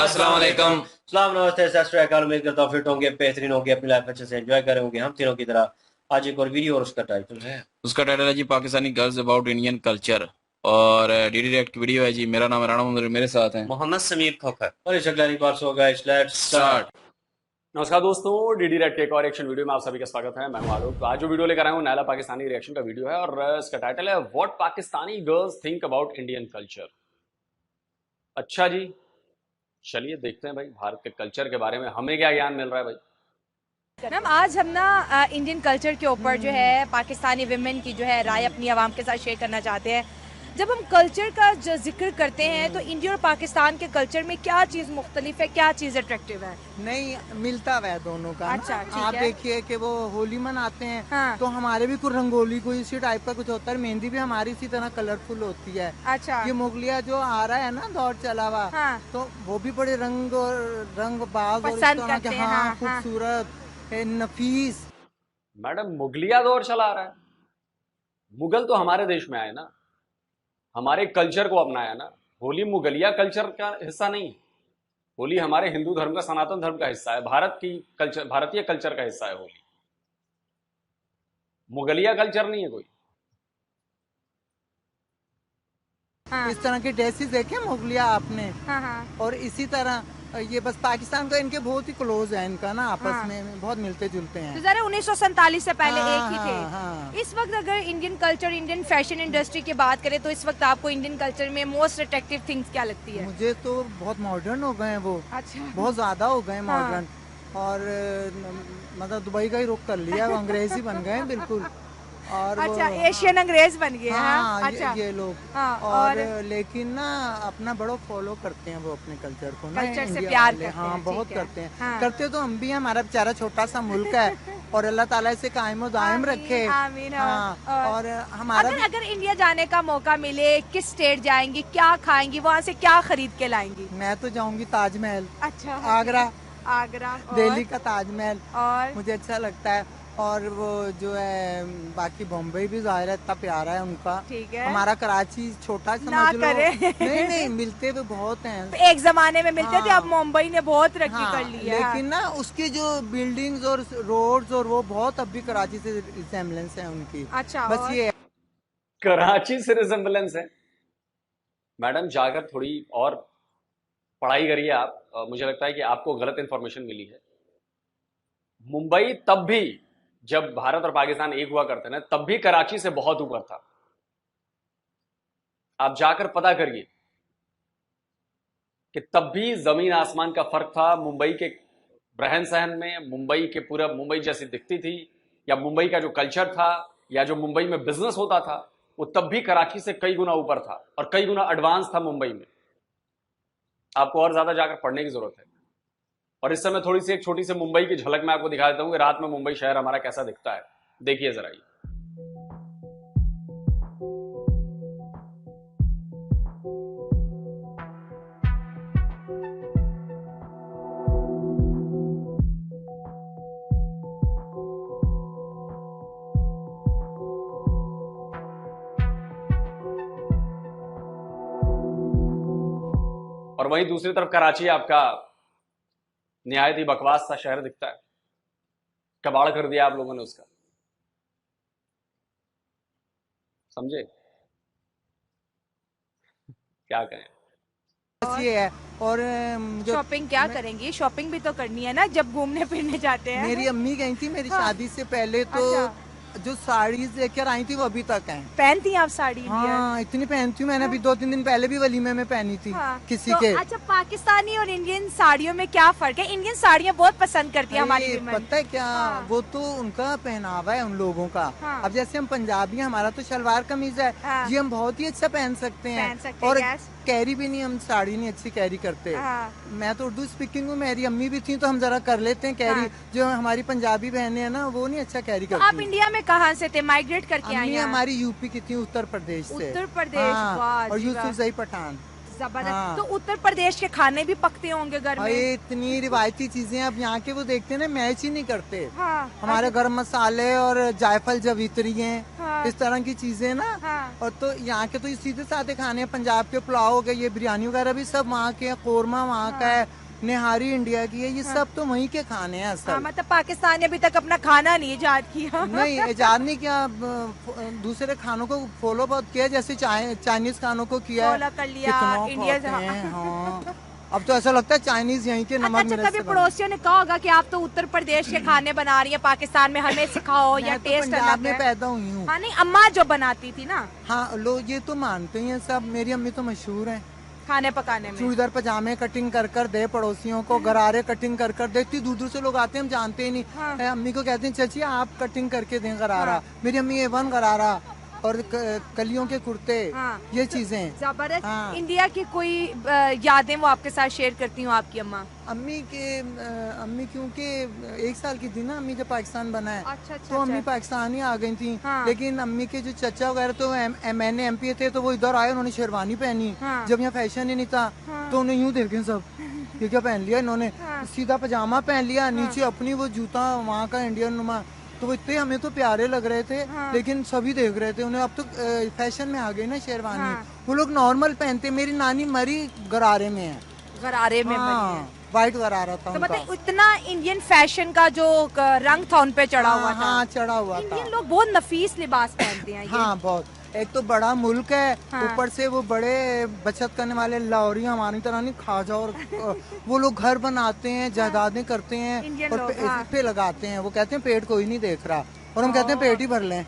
अस्सलाम वालेकुम। सलाम नमस्ते सत श्री अकाल। उम्मीद करता हूँ फिट होंगे, बेहतरीन होंगे, अपनी लाइफ अच्छे से एंजॉय करेंगे हम तीनों की तरह। आज एक और वीडियो और उसका टाइटल है जी Pakistani girls about Indian culture और डीडी रिएक्ट की वीडियो है जी। मेरा नाम है राणा मुंदर, मेरे साथ हैं मोहम्मद समीर खोखर और इस अगली बार सो गाइस लेट्स स्टार्ट। नमस्कार दोस्तों, डीडी रेड के एक और एक्शन वीडियो में आप सभी का स्वागत है। मैं हूं आलोक। तो आज जो वीडियो लेकर आया हूं नायला पाकिस्तानी रिएक्शन का वीडियो है और इसका टाइटल है what Pakistani girls think about Indian culture. अच्छा जी, चलिए देखते हैं भाई भारत के कल्चर के बारे में हमें क्या ज्ञान मिल रहा है भाई। मैम आज हम ना इंडियन कल्चर के ऊपर जो है पाकिस्तानी विमेन की जो है राय अपनी आवाम के साथ शेयर करना चाहते हैं। जब हम कल्चर का जिक्र करते हैं तो इंडिया और पाकिस्तान के कल्चर में क्या चीज़ मुख्तलिफ है, क्या चीज़ अट्रैक्टिव है? नहीं, मिलता है दोनों का। अच्छा, ठीक आप है। देखिए कि वो होली मनाते हैं। हाँ। तो हमारे भी कुछ रंगोली कोई इसी टाइप का कुछ होता है, मेहंदी भी हमारी इसी तरह कलरफुल होती है। अच्छा। ये मुगलिया जो आ रहा है ना दौर चला हुआ, हाँ। तो वो भी बड़े रंग और रंगबाज और इस पसंद तरह के, करते हैं, हाँ, हाँ, खूबसूरत नफीस। मैडम मुगलिया दौर चला आ रहा है। मुगल तो हमारे देश में आए ना, हमारे कल्चर को अपनाया ना। होली मुगलिया कल्चर का हिस्सा नहीं है। होली हमारे हिंदू धर्म का, सनातन धर्म का हिस्सा है, भारतीय कल्चर का हिस्सा है होली। मुगलिया कल्चर नहीं है कोई। हाँ। इस तरह के ड्रेसेस देखे मुगलिया आपने। हाँ हाँ। और इसी तरह ये बस पाकिस्तान का इनके बहुत ही क्लोज है, इनका ना आपस हाँ। में बहुत मिलते जुलते हैं। तो जरा 1947 से पहले हाँ, एक ही थे। हाँ, हाँ। इस वक्त अगर Indian culture, Indian fashion industry की बात करें तो इस वक्त आपको इंडियन कल्चर में मोस्ट अट्रैक्टिव थिंग्स क्या लगती है? मुझे तो बहुत मॉडर्न हो गए हैं वो। अच्छा। बहुत ज्यादा हो गए हाँ। मॉडर्न। और मतलब दुबई का ही रुख कर लिया, वो अंग्रेजी बन गए हैं बिल्कुल। और अच्छा, वो, एशियन अंग्रेज बन गए हैं। हाँ, अच्छा। ये लोग। हाँ, और लेकिन ना अपना बड़ा फॉलो करते हैं वो अपने कल्चर को ना, कल्चर से इंडिया प्यार वाले। करते हाँ, हैं, बहुत ठीक है। करते हैं। हाँ। करते तो हम भी हैं, हमारा बेचारा छोटा सा मुल्क है और अल्लाह ताला इसे कायम और दायम आमीन, रखे। आमीन। हाँ, और हमारा अगर इंडिया जाने का मौका मिले, किस स्टेट जाएंगी, क्या खाएंगी, वहाँ से क्या खरीद के लाएंगी? मैं तो जाऊंगी ताजमहल, अच्छा। आगरा, आगरा दिल्ली का ताजमहल और मुझे अच्छा लगता है। और वो जो है बाकी बॉम्बे भी जाहिर है, इतना प्यारा है उनका। ठीक है। हमारा कराची छोटा ना समझ लो। करे। नहीं नहीं, मिलते हुए बहुत हैं। एक जमाने में मिलते थे, हाँ। अब मुंबई ने बहुत तरक्की हाँ, कर ली है। लेकिन ना उसकी जो बिल्डिंग्स और रोड्स और वो बहुत अब भी कराची से रिसेम्बलेंस है उनकी। अच्छा, बस और? ये है। कराची से रिजेम्बलेंस है। मैडम जाकर थोड़ी और पढ़ाई करिए आप। मुझे लगता है कि आपको गलत इंफॉर्मेशन मिली है। मुंबई तब भी, जब भारत और पाकिस्तान एक हुआ करते ना, तब भी कराची से बहुत ऊपर था। आप जाकर पता करिए कि तब भी जमीन आसमान का फर्क था। मुंबई के रहन सहन में, मुंबई के पूरा मुंबई जैसी दिखती थी, या मुंबई का जो कल्चर था, या जो मुंबई में बिजनेस होता था, वो तब भी कराची से कई गुना ऊपर था और कई गुना एडवांस था मुंबई में। आपको और ज्यादा जाकर पढ़ने की जरूरत है। और इस समय थोड़ी सी एक छोटी सी मुंबई की झलक मैं आपको दिखा देता हूं कि रात में मुंबई शहर हमारा कैसा दिखता है। देखिए जरा ये। और वहीं दूसरी तरफ कराची आपका निहायत ही बकवास सा शहर दिखता है। कबाड़ कर दिया आप लोगों ने उसका, समझे? क्या कहें। बस ये है। और जो शॉपिंग क्या करेंगी? शॉपिंग भी तो करनी है ना जब घूमने फिरने जाते हैं। मेरी अम्मी गई थी मेरी हाँ। शादी से पहले, तो अच्छा। जो साड़ीज लेकर आई थी वो अभी तक हैं। पहनती हैं आप साड़ी इंडियन? हाँ, इतनी पहनती हूँ। मैंने अभी 2-3 दिन पहले भी वलीमे में पहनी थी। हाँ। किसी तो के। अच्छा, पाकिस्तानी और इंडियन साड़ियों में क्या फर्क है? इंडियन साड़ियाँ बहुत पसंद करती है हमारी अरे, women। पता है क्या? हाँ। वो तो उनका पहनावा है उन लोगों का। हाँ। अब जैसे हम पंजाबी हैं, हमारा तो शलवार कमीज है। हाँ। ये हम बहुत ही अच्छा पहन सकते हैं। पहन सकते हैं, और yes। कैरी भी नहीं, हम साड़ी नहीं अच्छी कैरी करते। हाँ। मैं तो उर्दू स्पीकिंग हूँ, मेरी अम्मी भी थी तो हम जरा कर लेते हैं कैरी। हाँ। जो हमारी पंजाबी बहनें हैं ना, वो नहीं अच्छा कैरी तो करती। आप इंडिया में कहाँ से थे? माइग्रेट करके आई अम्मी हैं? हमारी यूपी की थी, उत्तर प्रदेश से। उत्तर प्रदेश, हाँ, वाह और जी वाह। यूसुफ जई पठान। जबरदस्त। हाँ। तो उत्तर प्रदेश के खाने भी पकते होंगे घर में? अरे इतनी रिवायती चीजें अब यहाँ के वो देखते हैं ना, मैच ही नहीं करते। हाँ। हमारे अच्छा। गरम मसाले और जायफल जवित्री हैं, हाँ। इस तरह की चीजें ना। हाँ। और तो यहाँ के तो ये सीधे साधे खाने हैं, पंजाब के पुलाव हो गए, ये बिरयानी वगैरह भी सब वहाँ के हैं, कोरमा वहाँ का है, निहारी इंडिया की है, ये सब तो वहीं के खाने हैं हाँ, असल। मतलब पाकिस्तान ने अभी तक अपना खाना नहीं इजाद किया। नहीं इजाद नहीं किया, दूसरे खानों को फॉलो बहुत किया, जैसे चाइनीज खानों को किया है, फॉलो कर लिया, कितना इंडिया खाते हैं, हाँ। अब तो ऐसा लगता है चाइनीज यहीं के नमक अच्छा, मिर्च कभी से बने। पड़ोसियों ने कहा होगा कि आप तो उत्तर प्रदेश के खाने बना रही हैं पाकिस्तान में, हमें सिखाओ, या मैं तो टेस्ट पंजाब अलग में है? पैदा हुई हूँ। हाँ, नहीं, अम्मा जो बनाती थी ना हाँ लोग ये तो मानते ही हैं सब, मेरी अम्मी तो मशहूर है खाने पकाने में। चूड़ीदार पजामे कटिंग कर कर दे पड़ोसियों को, गरारे कटिंग कर कर दे, इतनी दूर दूर से लोग आते हैं, हम जानते ही नहीं। हाँ। अम्मी को कहते हैं चाची आप कटिंग करके दें गरारा। हाँ। मेरी अम्मी A1 गरारा और कलियों के कुर्ते, हाँ। ये चीजें। जबरदस्त। हाँ। इंडिया की कोई यादें वो आपके साथ शेयर करती हूँ आपकी अम्मा? अम्मी क्योंकि 1 साल की थी ना अम्मी जब पाकिस्तान बना है, अच्छा, तो अम्मी पाकिस्तान ही आ गई थी। हाँ। लेकिन अम्मी के जो चचा वगैरह तो मैंने MP थे, तो वो इधर आए, उन्होंने शेरवानी पहनी। हाँ। जब यहाँ फैशन ही नहीं था, हाँ। तो उन्हें यूं देखे सब, ये क्या पहन लिया इन्होंने, हाँ। सीधा पजामा पहन लिया, नीचे अपनी वो जूता वहाँ का इंडियन नुमा, तो वो इतने हमें तो प्यारे लग रहे थे। हाँ। लेकिन सभी देख रहे थे उन्हें, अब तो फैशन में आ गई ना शेरवानी। हाँ। वो लोग नॉर्मल पहनते, मेरी नानी मरी गरारे में है। गरारे में बनी है। हाँ, वाइट गरारा था तो उनका। मतलब इतना इंडियन फैशन का जो रंग था उन पे चढ़ा हुआ था। हाँ चढ़ा हुआ था। इंडियन लोग बहुत नफीस लिबास पहनते हैं ये। हाँ बहुत, एक तो बड़ा मुल्क है, हाँ। ऊपर से वो बड़े बचत करने वाले लाहौरी हमारी तरह नहीं, खाजा और वो लोग घर बनाते हैं, जायदादें करते हैं इंडियन और लोग, हाँ। पे लगाते हैं। वो कहते हैं पेट कोई नहीं देख रहा, और हम कहते हैं पेट ही भर लें,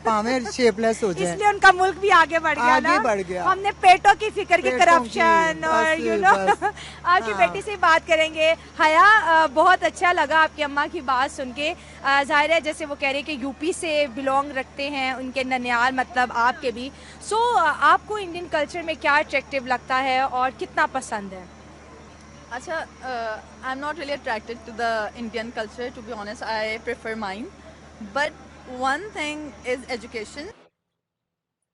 पावे शेपलेस हो जाए। इसलिए उनका मुल्क भी आगे बढ़ गया आगे ना। बढ़ गया। हमने पेटों की फिक्र की, पेटों करप्शन की, और बस, बस। आपकी हाँ। बेटी से बात करेंगे। हया, बहुत अच्छा लगा आपकी अम्मा की बात सुन के। जाहिर है जैसे वो कह रहे हैं कि यूपी से बिलोंग रखते हैं, उनके ननियाल मतलब आपके भी। सो आपको इंडियन कल्चर में क्या अट्रैक्टिव लगता है और कितना पसंद है? Acha, I'm not really attracted to the Indian culture, to be honest. I prefer mine. But one thing is education.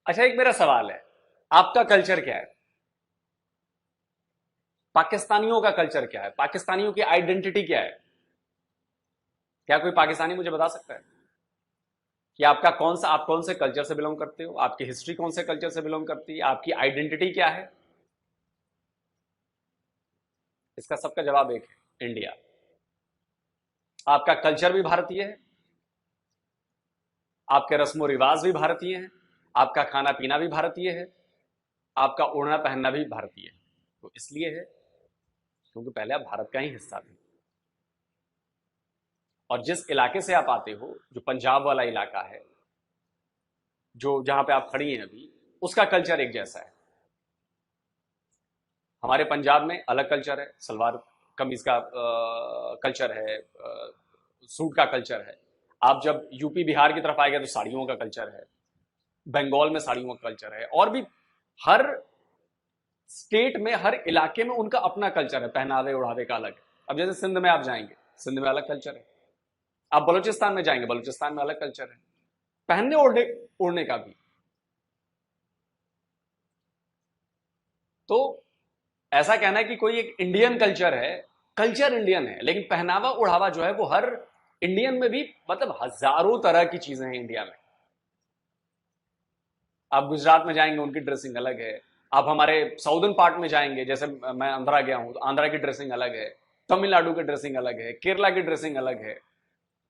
अच्छा, एक मेरा सवाल है, आपका कल्चर क्या है? पाकिस्तानियों का कल्चर क्या है? पाकिस्तानियों की आइडेंटिटी क्या है? क्या कोई पाकिस्तानी मुझे बता सकता है कि आपका आप कौन से कल्चर से बिलोंग करते हो? आपकी हिस्ट्री कौन से कल्चर से बिलोंग करती है? आपकी आइडेंटिटी क्या है? इसका सबका जवाब एक है, इंडिया। आपका कल्चर भी भारतीय है, आपके रस्मो रिवाज भी भारतीय हैं, आपका खाना पीना भी भारतीय है, आपका ओढ़ना पहनना भी भारतीय है। तो इसलिए है क्योंकि पहले आप भारत का ही हिस्सा थे। और जिस इलाके से आप आते हो, जो पंजाब वाला इलाका है, जो जहां पे आप खड़ी हैं अभी, उसका कल्चर एक जैसा है। हमारे पंजाब में अलग कल्चर है, सलवार कमीज का कल्चर है, सूट का कल्चर है। आप जब यूपी बिहार की तरफ आएगा तो साड़ियों का कल्चर है, बंगाल में साड़ियों का कल्चर है, और भी हर स्टेट में, हर इलाके में उनका अपना कल्चर है, पहनावे ओढ़ावे का अलग है। अब जैसे सिंध में आप जाएंगे, सिंध में अलग कल्चर है। आप बलूचिस्तान में जाएंगे, बलूचिस्तान में अलग कल्चर है, पहनने ओढ़ने का भी। तो ऐसा कहना है कि कोई एक इंडियन कल्चर है, कल्चर इंडियन है, लेकिन पहनावा ओढ़ावा जो है वो हर इंडियन में भी, मतलब हजारों तरह की चीजें हैं इंडिया में। आप गुजरात में जाएंगे, उनकी ड्रेसिंग अलग है। आप हमारे साउदर्न पार्ट में जाएंगे, जैसे मैं आंध्रा गया हूं, तो आंध्रा की ड्रेसिंग अलग है, तमिलनाडु की ड्रेसिंग अलग है, केरला की ड्रेसिंग अलग है,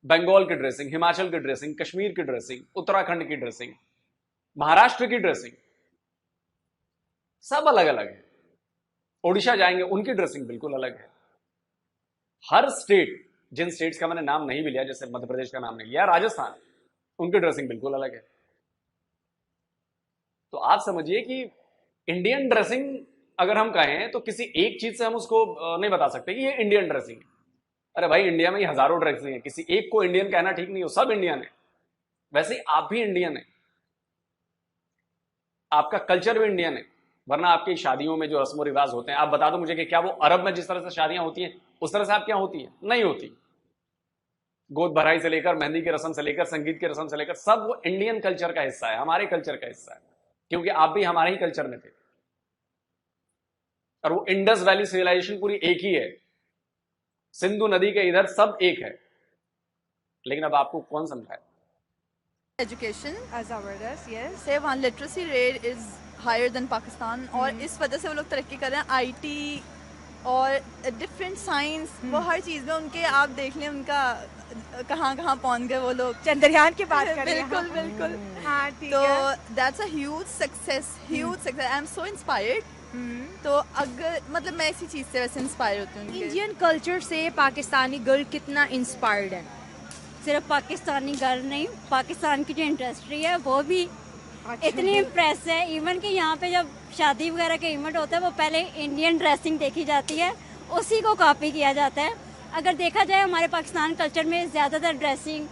बंगाल की ड्रेसिंग, हिमाचल की ड्रेसिंग, कश्मीर की ड्रेसिंग, उत्तराखंड की ड्रेसिंग, महाराष्ट्र की ड्रेसिंग, सब अलग अलग है। ओडिशा जाएंगे, उनकी ड्रेसिंग बिल्कुल अलग है। हर स्टेट, जिन स्टेट्स का मैंने नाम नहीं भी लिया, जैसे मध्य प्रदेश का नाम नहीं लिया, राजस्थान, उनकी ड्रेसिंग बिल्कुल अलग है। तो आप समझिए कि इंडियन ड्रेसिंग अगर हम कहें तो किसी एक चीज से हम उसको नहीं बता सकते कि ये इंडियन ड्रेसिंग है। अरे भाई, इंडिया में ही हजारों ड्रेसिंग है, किसी एक को इंडियन कहना ठीक नहीं हो, सब इंडियन है। वैसे ही आप भी इंडियन है, आपका कल्चर भी इंडियन है। वरना आपकी शादियों में जो रस्मो रिवाज होते हैं, आप बता दो मुझे कि क्या वो अरब में जिस तरह से शादियां होती हैं उस तरह से आप क्या होती है? नहीं होती। गोद भराई से लेकर, मेहंदी की रस्म से लेकर, संगीत की रस्म से लेकर, सब वो इंडियन कल्चर का हिस्सा है, हमारे कल्चर का हिस्सा है, क्योंकि आप भी हमारे ही कल्चर में थे। और वो इंडस वैली सिविलाइजेशन पूरी एक ही है, सिंधु नदी के इधर सब एक है। लेकिन अब आपको कौन समझाए? एजुकेशन जबरदस्त, यस। से वहाँ literacy rate is higher than Pakistan, और इस वजह से वो लोग तरक्की कर रहे हैं। आईटी और डिफरेंट साइंस, वो हर चीज़ में उनके, आप देख लें उनका कहाँ कहाँ पहुँच गए वो लोग। चंद्रयान की बात कर रहे हैं। बिल्कुल बिल्कुल। हाँ, ठीक तो है। That's a huge success, I am so inspired. तो अगर मतलब मैं इसी चीज़ से वैसे इंस्पायर होती हूँ उनके। इंडियन कल्चर से पाकिस्तानी गर्ल कितना इंस्पायर्ड है? सिर्फ पाकिस्तानी गर्ल नहीं, पाकिस्तान की जो इंडस्ट्री है वो भी इतनी इम्प्रेस है। इवन कि यहाँ पे जब शादी वगैरह के इवेंट होते हैं वो पहले इंडियन ड्रेसिंग देखी जाती है, उसी को कॉपी किया जाता है। अगर देखा जाए हमारे पाकिस्तान कल्चर में ज़्यादातर ड्रेसिंग,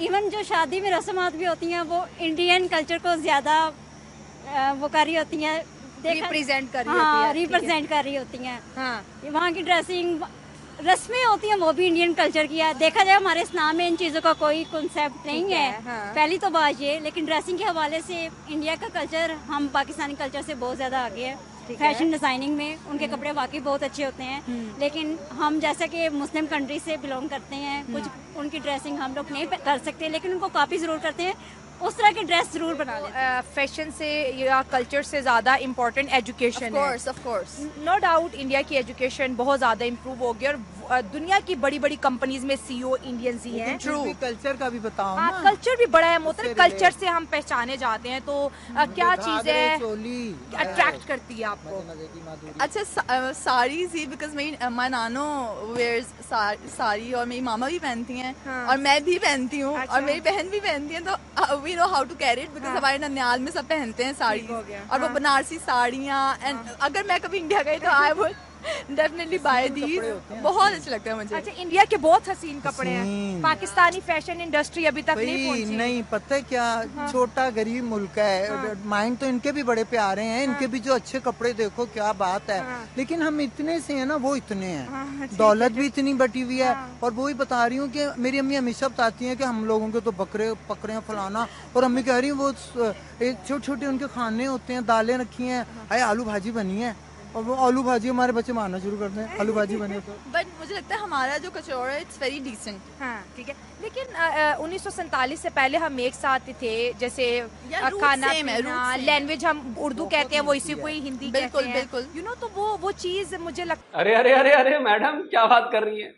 इवन जो शादी में रस्मात भी होती हैं वो इंडियन कल्चर को ज़्यादा वो कर रही होती हैं, रिप्रेजेंट कर रही होती हाँ है, ठीक है। रिप्रेजेंट कर रही होती हैं। हाँ, वहाँ की ड्रेसिंग, रस्में होती हैं वो भी इंडियन कल्चर की है। देखा जाए हमारे इस्लाम में इन चीज़ों का कोई कॉन्सेप्ट नहीं है, हाँ। पहली तो बात ये। लेकिन ड्रेसिंग के हवाले से इंडिया का कल्चर, हम पाकिस्तानी कल्चर से बहुत ज़्यादा आगे है। फैशन डिज़ाइनिंग में उनके कपड़े वाकई बहुत अच्छे होते हैं, लेकिन हम जैसा कि मुस्लिम कंट्री से बिलोंग करते हैं, कुछ उनकी ड्रेसिंग हम लोग नहीं कर सकते, लेकिन उनको कॉपी ज़रूर करते हैं, उस तरह की ड्रेस जरूर बना लेते हैं। फैशन से या कल्चर से ज़्यादा इम्पोर्टेंट एजुकेशन है। Of course no doubt India की एजुकेशन बहुत ज़्यादा इम्प्रूव हो गई, और दुनिया की बड़ी बड़ी कंपनीज में सीईओ इंडियंस ही हैं। ट्रू कल्चर का भी बताओ हाँ, ना। कल्चर भी बड़ा अहम होता है। उससे कल्चर relate। से हम पहचाने जाते हैं, तो क्या चीज़ घाघरे, है चोली अट्रैक्ट करती है आपको? मजे की माधुरी। अच्छा, साड़ीज ही, बिकॉज मेरी माय नानो वेयर्स साड़ी, और मेरी मामा भी पहनती हैं, हाँ। और मैं भी पहनती हूँ, अच्छा। और मेरी बहन भी पहनती है। तो we know how to carry it, because हमारे ननियाल में सब पहनते हैं साड़ी, ठीक हो गया, और वो हाँ। बनारसी साड़ियाँ। एंड अगर मैं कभी इंडिया गई तो I would definitely buy these. बहुत अच्छे लगते हैं मुझे। अच्छा, इंडिया के बहुत हसीन कपड़े हैं, हसीन। पाकिस्तानी फैशन इंडस्ट्री अभी तक नहीं भाई पहुंची। नहीं, पता है क्या, छोटा गरीब मुल्क है। माइंड तो इनके भी बड़े प्यारे हैं, इनके भी जो अच्छे कपड़े देखो, क्या बात है। लेकिन हम इतने से हैं ना, वो इतने हैं, दौलत भी इतनी बटी हुई है। और वो ही बता रही हूँ कि मेरी अम्मी हमेशा बताती हैं कि हम लोगों के तो बकरे पकड़े फलाना, और अम्मी कह रही हैं वो छोटे छोटे उनके खाने होते हैं, दालें रखी हैं, अरे आलू भाजी बनी है, और वो आलू भाजी हमारे बच्चे मारना शुरू करते हैं, आलू भाजी बने तो। बट मुझे लगता है हमारा जो कचौड़ा है इट्स वेरी डिसेंट। हाँ, ठीक है। लेकिन 1947 से पहले हम एक साथ थे, जैसे या root खाना same है, पीना, root same। लैंग्वेज हम उर्दू कहते हैं, वो इसी को ही हिंदी बिल्कुल, कहते हैं। बिल्कुल। यू नो, तो वो चीज मुझे लगता अरे अरे अरे अरे मैडम, क्या बात कर रही हैं?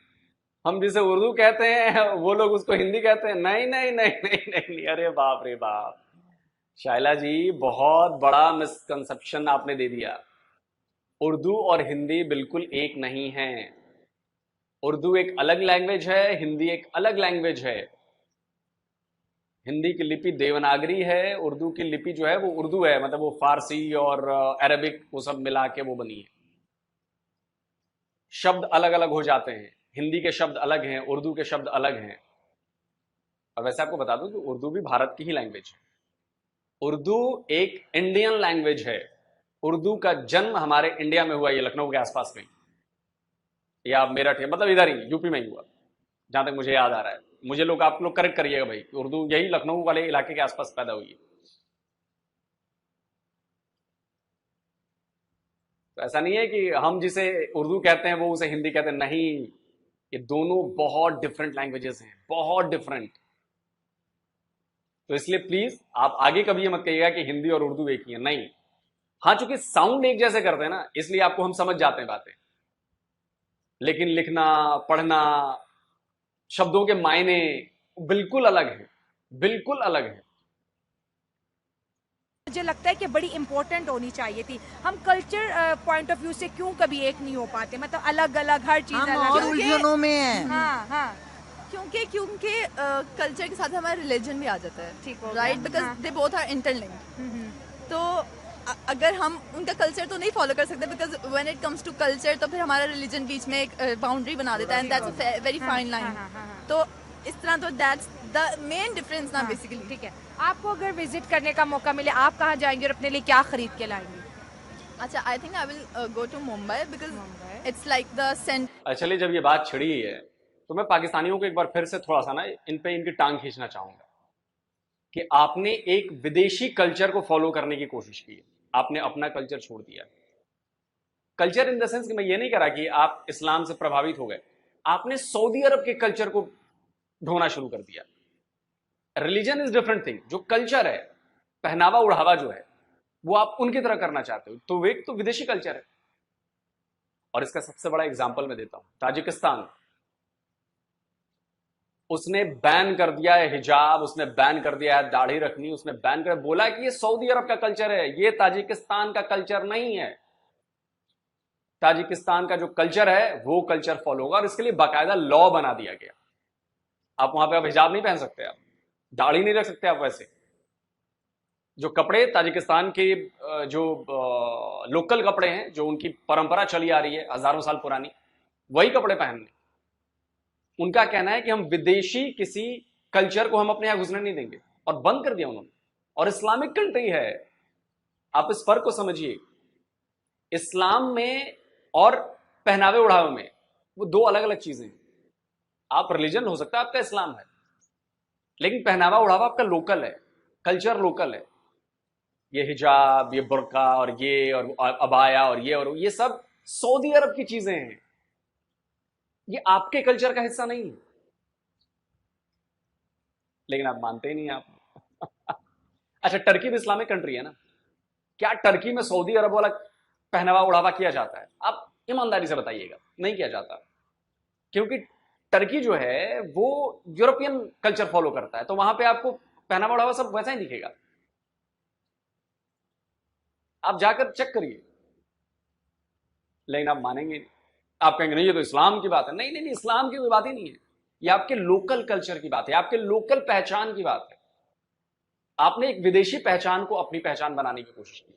हम जिसे उर्दू कहते हैं वो लोग उसको हिंदी कहते हैं। नहीं नहीं नहीं नहीं नहीं, नहीं। अरे बाप रे बाप, शाइला जी बहुत बड़ा मिसकंसेप्शन आपने दे दिया। उर्दू और हिंदी बिल्कुल एक नहीं है। उर्दू एक अलग लैंग्वेज है, हिंदी एक अलग लैंग्वेज है। हिंदी की लिपि देवनागरी है, उर्दू की लिपि जो है वो उर्दू है, मतलब वो फारसी और अरबिक वो सब मिला के वो बनी है। शब्द अलग अलग हो जाते हैं, हिंदी के शब्द अलग हैं, उर्दू के शब्द अलग हैं। और वैसे आपको बता दूं कि उर्दू भी भारत की ही लैंग्वेज है। उर्दू एक इंडियन लैंग्वेज है। उर्दू का जन्म हमारे इंडिया में हुआ, ये लखनऊ के आसपास में, या मेरठ है, मतलब इधर ही यूपी में ही हुआ, जहां तक मुझे याद आ रहा है। मुझे लोग, आप लोग करेक्ट करिएगा भाई, उर्दू यही लखनऊ वाले इलाके के आसपास पैदा हुई है। तो ऐसा नहीं है कि हम जिसे उर्दू कहते हैं वो उसे हिंदी कहते हैं, नहीं। ये दोनों बहुत डिफरेंट लैंग्वेजेस हैं, बहुत डिफरेंट। तो इसलिए प्लीज आप आगे कभी ये मत कहिएगा कि हिंदी और उर्दू एक ही है, नहीं। हाँ, चूंकि साउंड एक जैसे करते हैं ना, इसलिए आपको हम समझ जाते हैं बातें, लेकिन लिखना पढ़ना, शब्दों के मायने बिल्कुल अलग है, बिल्कुल अलग है। मुझे लगता है कि बड़ी इंपॉर्टेंट होनी चाहिए थी। हम कल्चर पॉइंट ऑफ व्यू से क्यों कभी एक नहीं हो पाते, मतलब अलग अलग हर चीज हम अलग और अलग। उलझनों में हैं। हाँ हाँ, क्योंकि कल्चर के साथ हमारा रिलीजन भी आ जाता है, ठीक हो गया। राइट, बिकॉज हाँ। They both are interlinked. तो अगर हम उनका कल्चर तो नहीं फॉलो कर सकते, because when it comes to culture तो फिर हमारा रिलीजन बीच में एक बाउंड्री बना देता है, and that's a very fine line. तो इस तरह तो दैट्स द मेन डिफरेंस ना, बेसिकली। ठीक है। आपको अगर विजिट करने का मौका मिले, आप कहाँ जाएंगे और अपने लिए क्या खरीद के लाएंगे? अच्छा, I think I will go to Mumbai, because it's like the centre. चलिए, जब ये बात छिड़ी ही है तो मैं पाकिस्तानियों को एक बार फिर से थोड़ा सा ना इन पे इनकी टांग खींचना चाहूंगा कि आपने एक विदेशी कल्चर को फॉलो करने की कोशिश की है, आपने अपना कल्चर छोड़ दिया। कल्चर इन द सेंस कि मैं ये नहीं कह रहा कि आप इस्लाम से प्रभावित हो गए, आपने सऊदी अरब के कल्चर को ढोना शुरू कर दिया। Religion is different thing. जो कल्चर है, पहनावा उढ़ावा जो है, वो आप उनकी तरह करना चाहते हो, तो वे तो विदेशी कल्चर है। और इसका सबसे बड़ा एग्जाम्पल मैं देता हूं, ताजिकिस्तान, उसने बैन कर दिया है हिजाब, उसने बैन कर दिया है दाढ़ी रखनी, उसने बैन कर बोला कि ये सऊदी अरब का कल्चर है, ये ताजिकिस्तान का कल्चर नहीं है। ताजिकिस्तान का जो कल्चर है वो कल्चर फॉलो होगा, और इसके लिए बाकायदा लॉ बना दिया गया। आप वहां पे आप हिजाब नहीं पहन सकते, आप दाढ़ी नहीं रख सकते, आप वैसे जो कपड़े ताजिकिस्तान के जो लोकल कपड़े हैं, जो उनकी परंपरा चली आ रही है हजारों साल पुरानी, वही कपड़े पहनने। उनका कहना है कि हम विदेशी किसी कल्चर को हम अपने यहां घुसने नहीं देंगे, और बंद कर दिया उन्होंने। और इस्लामिक कंट्री है, आप इस फर्क को समझिए। इस्लाम में और पहनावे उढ़ावे में वो दो अलग अलग चीजें हैं। आप रिलीजन हो सकता है आपका इस्लाम है, लेकिन पहनावा उढ़ावा आपका लोकल है, कल्चर लोकल है। ये हिजाब, ये बुर्का और ये और अबाया और ये सब सऊदी अरब की चीजें हैं, ये आपके कल्चर का हिस्सा नहीं है। लेकिन आप मानते ही नहीं आप। अच्छा, टर्की भी इस्लामिक कंट्री है ना, क्या टर्की में सऊदी अरब वाला पहनावा उढ़ावा किया जाता है? आप ईमानदारी से बताइएगा, नहीं किया जाता। क्योंकि टर्की जो है वो यूरोपियन कल्चर फॉलो करता है, तो वहां पे आपको पहनावा उढ़ावा सब वैसा ही दिखेगा। आप जाकर चेक करिए, लेकिन आप मानेंगे नहीं। आप कहेंगे नहीं, ये तो इस्लाम की बात है। नहीं नहीं नहीं, इस्लाम की कोई बात ही नहीं है, ये आपके लोकल कल्चर की बात है, आपके लोकल पहचान की बात है। आपने एक विदेशी पहचान को अपनी पहचान बनाने की कोशिश की,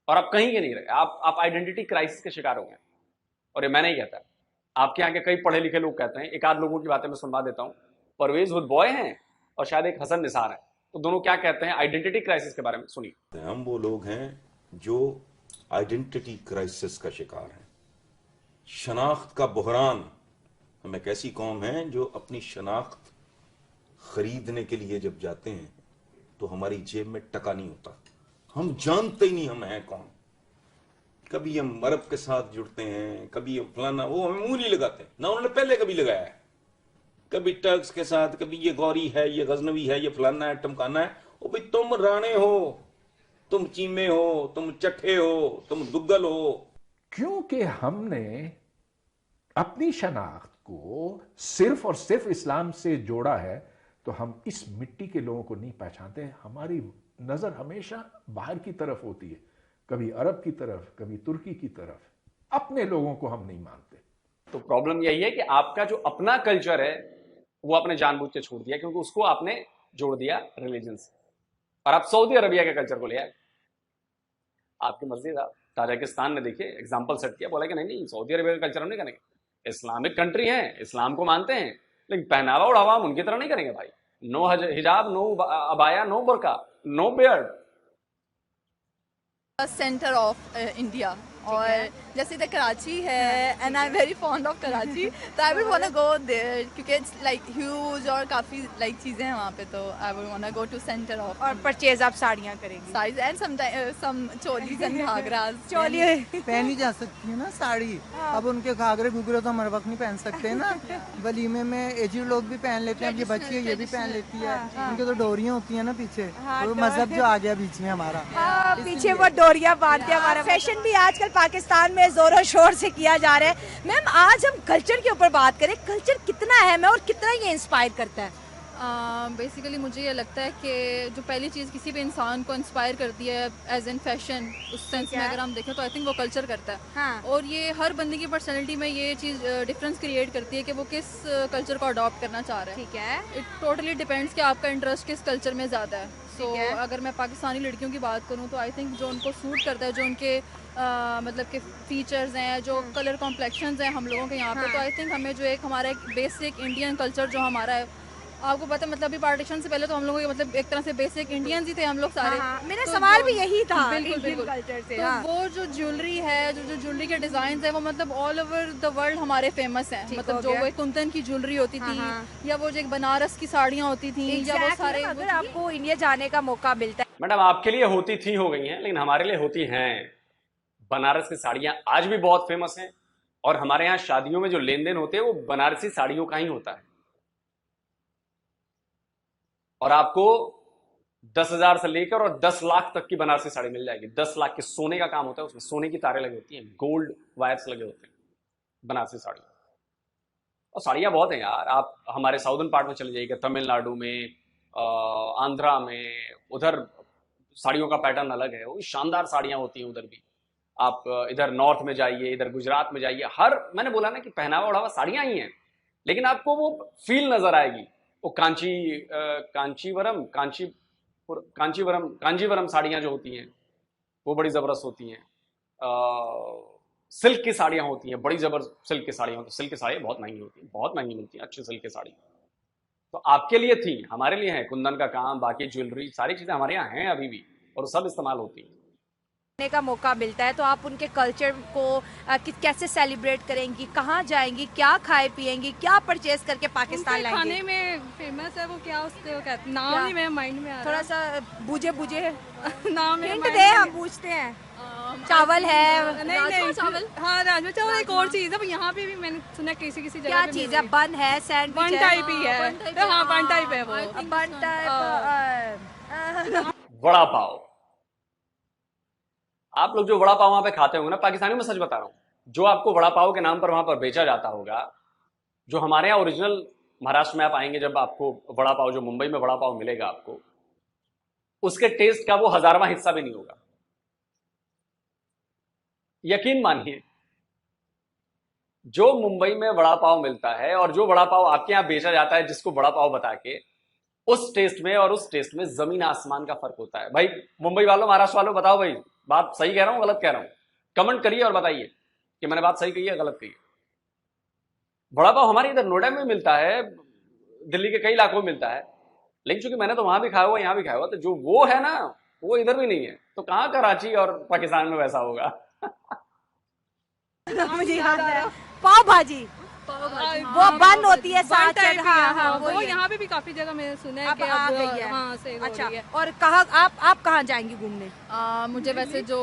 और आप कहीं के नहीं रहे। आप आइडेंटिटी क्राइसिस के शिकार हो गए। और ये मैं नहीं कहता, आपके यहाँ के कई पढ़े लिखे लोग कहते हैं। एक आध लोगों की बातें मैं सुनवा देता हूं। परवेज हुद बॉय हैं और शायद एक हसन निसार है, तो दोनों क्या कहते हैं आइडेंटिटी क्राइसिस के बारे में, सुनिए। हम वो लोग हैं जो आइडेंटिटी क्राइसिस का शिकार हैं, शनाख्त का बहरान। हम एक ऐसी कौम है जो अपनी शनाख्त खरीदने के लिए जब जाते हैं तो हमारी जेब में टका नहीं होता, हम जानते ही नहीं हम हैं कौन। कभी हम अरब के साथ जुड़ते हैं, कभी हम फलाना, वो हमें मुंह नहीं लगाते ना, उन्होंने पहले कभी लगाया है। कभी टर्क्स के साथ, कभी ये गौरी है, ये गजनवी है, ये फलाना है, टमकाना है। ओ भाई, तुम राणे हो, तुम चीमे हो, तुम चट्ठे हो, तुम दुग्गल हो। क्योंकि हमने अपनी शनाख्त को सिर्फ और सिर्फ इस्लाम से जोड़ा है, तो हम इस मिट्टी के लोगों को नहीं पहचानते। हमारी नजर हमेशा बाहर की तरफ होती है, कभी अरब की तरफ, कभी तुर्की की तरफ। अपने लोगों को हम नहीं मानते। तो प्रॉब्लम यही है कि आपका जो अपना कल्चर है वो आपने जानबूझ के छोड़ दिया, क्योंकि उसको आपने जोड़ दिया रिलीजन से, और आप सऊदी अरबिया के कल्चर को ले आए। आपकी मर्जी था। ताजिकिस्तान ने देखिए एग्जाम्पल सेट किया, बोला कि नहीं नहीं, सऊदी अरबिया का कल्चर हम नहीं करेंगे, इस्लामिक कंट्री है, इस्लाम को मानते हैं, लेकिन पहनावा उड़ावा हम उनकी तरह नहीं करेंगे भाई। नो हिजाब, नो अबाया, नो बुर्का, no beard. Centre of India, और जैसे इधर कराची है, and I am very fond of Karachi, तो I would want to go there क्योंकि इट्स लाइक ह्यूज और काफ़ी लाइक चीज़ें हैं वहाँ पे, तो I would want to go to centre of. और परचेज आप साड़ियाँ करेंगी? Saris and some cholis and ghagras. चोली पहनी जा सकती है ना साड़ी। अब उनके घाघरे घुघरे तो हम हर वक्त नहीं पहन सकते ना। वलीमे में एजिड लोग भी पहन लेते हैं, अब ये बच्ची है ये भी पहन लेती है। उनके तो डोरियां होती है ना पीछे, वो मजहब जो आ गया बीच में हमारा। पीछे वो डोरियां बांधते हैं। हमारा फैशन भी आजकल पाकिस्तान में जोरों शोर से किया जा रहा है। मैम, आज हम कल्चर के ऊपर बात करें, कल्चर कितना अहम है और कितना ये इंस्पायर करता है? बेसिकली मुझे ये लगता है कि जो पहली चीज़ किसी भी इंसान को इंस्पायर करती है एज एन फैशन, उस सेंस में अगर हम देखें तो आई थिंक वो कल्चर करता है। हाँ। और ये हर बंदे की पर्सनैलिटी में ये चीज़ डिफरेंस क्रिएट करती है कि वो किस कल्चर को अडॉप्ट करना चाह रहा है। ठीक है। इट टोटली डिपेंड्स कि आपका इंटरेस्ट किस कल्चर में ज़्यादा है। सो अगर मैं पाकिस्तानी लड़कियों की बात करूँ तो आई थिंक जो उनको सूट करता है, जो उनके मतलब के फीचर्स हैं, जो कलर कॉम्प्लेक्शंस हैं हम लोगों के यहाँ पे, तो आई थिंक हमें जो एक हमारा एक बेसिक इंडियन कल्चर जो हमारा है, आपको पता है मतलब अभी पार्टीशन से पहले तो हम लोगों के मतलब एक तरह से बेसिक इंडियंस ही थे हम लोग सारे। मेरा तो सवाल भी यही था। बिल्कुल बिल्कुल कल्चर से। तो वो जो ज्वेलरी है, जो ज्वेलरी के डिजाइन है, वो मतलब ऑल ओवर द वर्ल्ड हमारे फेमस हैं। मतलब जो वो कुंदन की ज्वेलरी होती थी, या वो जो एक बनारस की साड़ियाँ होती थी, या वो सारे। अगर आपको इंडिया जाने का मौका मिलता है। मैडम, आपके लिए होती थी हो गई हैं, लेकिन हमारे लिए होती हैं। बनारस की साड़ियाँ आज भी बहुत फेमस हैं, और हमारे यहाँ शादियों में जो लेन देन होते हैं वो बनारसी साड़ियों का ही होता है। और आपको 10,000 से लेकर और 10 लाख तक की बनारसी साड़ी मिल जाएगी। 10 लाख के सोने का काम होता है, उसमें सोने की तारें लगी होती हैं, गोल्ड वायर्स लगे होते हैं बनारसी साड़ी। और साड़ियाँ बहुत हैं यार, आप हमारे साउदर्न पार्ट में चले जाइएगा, तमिलनाडु में, आंध्रा में, उधर साड़ियों का पैटर्न अलग है, वो शानदार साड़ियाँ होती हैं उधर भी। आप इधर नॉर्थ में जाइए, इधर गुजरात में जाइए, हर मैंने बोला ना कि पहनावा ओढ़ावा साड़ियाँ ही हैं, लेकिन आपको वो फील नजर आएगी। वो कांचीवरम साड़ियाँ जो होती हैं वो बड़ी ज़बरदस्त होती हैं। सिल्क की साड़ियाँ होती हैं, बड़ी ज़बरदस्त सिल्क की साड़ियाँ होती हैं। सिल्क की साड़ियाँ बहुत महंगी होती हैं, बहुत महंगी मिलती हैं अच्छी सिल्क की साड़ी। तो आपके लिए थी, हमारे लिए है, कुंदन का काम, बाकी ज्वेलरी, सारी चीज़ें हमारे यहाँ हैं अभी भी, और सब इस्तेमाल होती हैं। का मौका मिलता है तो आप उनके कल्चर को कैसे सेलिब्रेट करेंगी, कहाँ जाएंगी, क्या खाए पिएंगी, क्या परचेज करके पाकिस्तान लाएंगी? खाने में फेमस है वो, क्या उसको कहते हैं, नाम ही मेरे माइंड में आ रहा है। थोड़ा सा बुझे नाम हिंट दे, हम पूछते हैं। चावल है? नहीं चावल, हाँ राजमा चावल एक और चीज है, यहाँ पे भी मैंने सुना किसी जगह क्या चीज है? बन है, सैंडविच बन टाइप ही है, हाँ बन टाइप है वो, बन टाइप। वड़ा पाव, आप लोग जो वड़ा पाव वहां पे खाते होंगे ना, पाकिस्तानी में सच बता रहा हूं, जो आपको वड़ा पाव के नाम पर वहां पर बेचा जाता होगा, जो हमारे यहाँ ओरिजिनल महाराष्ट्र में आप आएंगे, जब आपको वड़ा पाव, जो मुंबई में वड़ा पाव मिलेगा आपको, उसके टेस्ट का वो 1000वां हिस्सा भी नहीं होगा। यकीन मानिए, जो मुंबई में वड़ा पाव मिलता है और जो वड़ा पाव आपके यहाँ बेचा जाता है जिसको वड़ा पाव बता के, उस टेस्ट में और उस टेस्ट में जमीन आसमान का फर्क होता है। भाई मुंबई वालों, महाराष्ट्र वालों, बताओ भाई बात सही कह रहा हूं गलत कह रहा हूं? कमेंट करिए और बताइए कि मैंने बात सही कही है गलत कही है। वड़ा पाव हमारे इधर नोएडा में मिलता है, दिल्ली के कई इलाकों में मिलता है, लेकिन चूंकि मैंने तो वहां भी खाया हुआ, यहाँ भी खाया हुआ, तो जो वो है ना वो इधर भी नहीं है, तो कहाँ कराची और पाकिस्तान में वैसा होगा? मुझे याद है पाव भाजी, वो बन होती है साथ टाइप। वो यहाँ पे भी काफी जगह मैंने सुना है कि आ गई है। हाँ सेल हो अच्छा, रही है। और कहाँ आप कहाँ जाएंगी घूमने? मुझे वैसे जो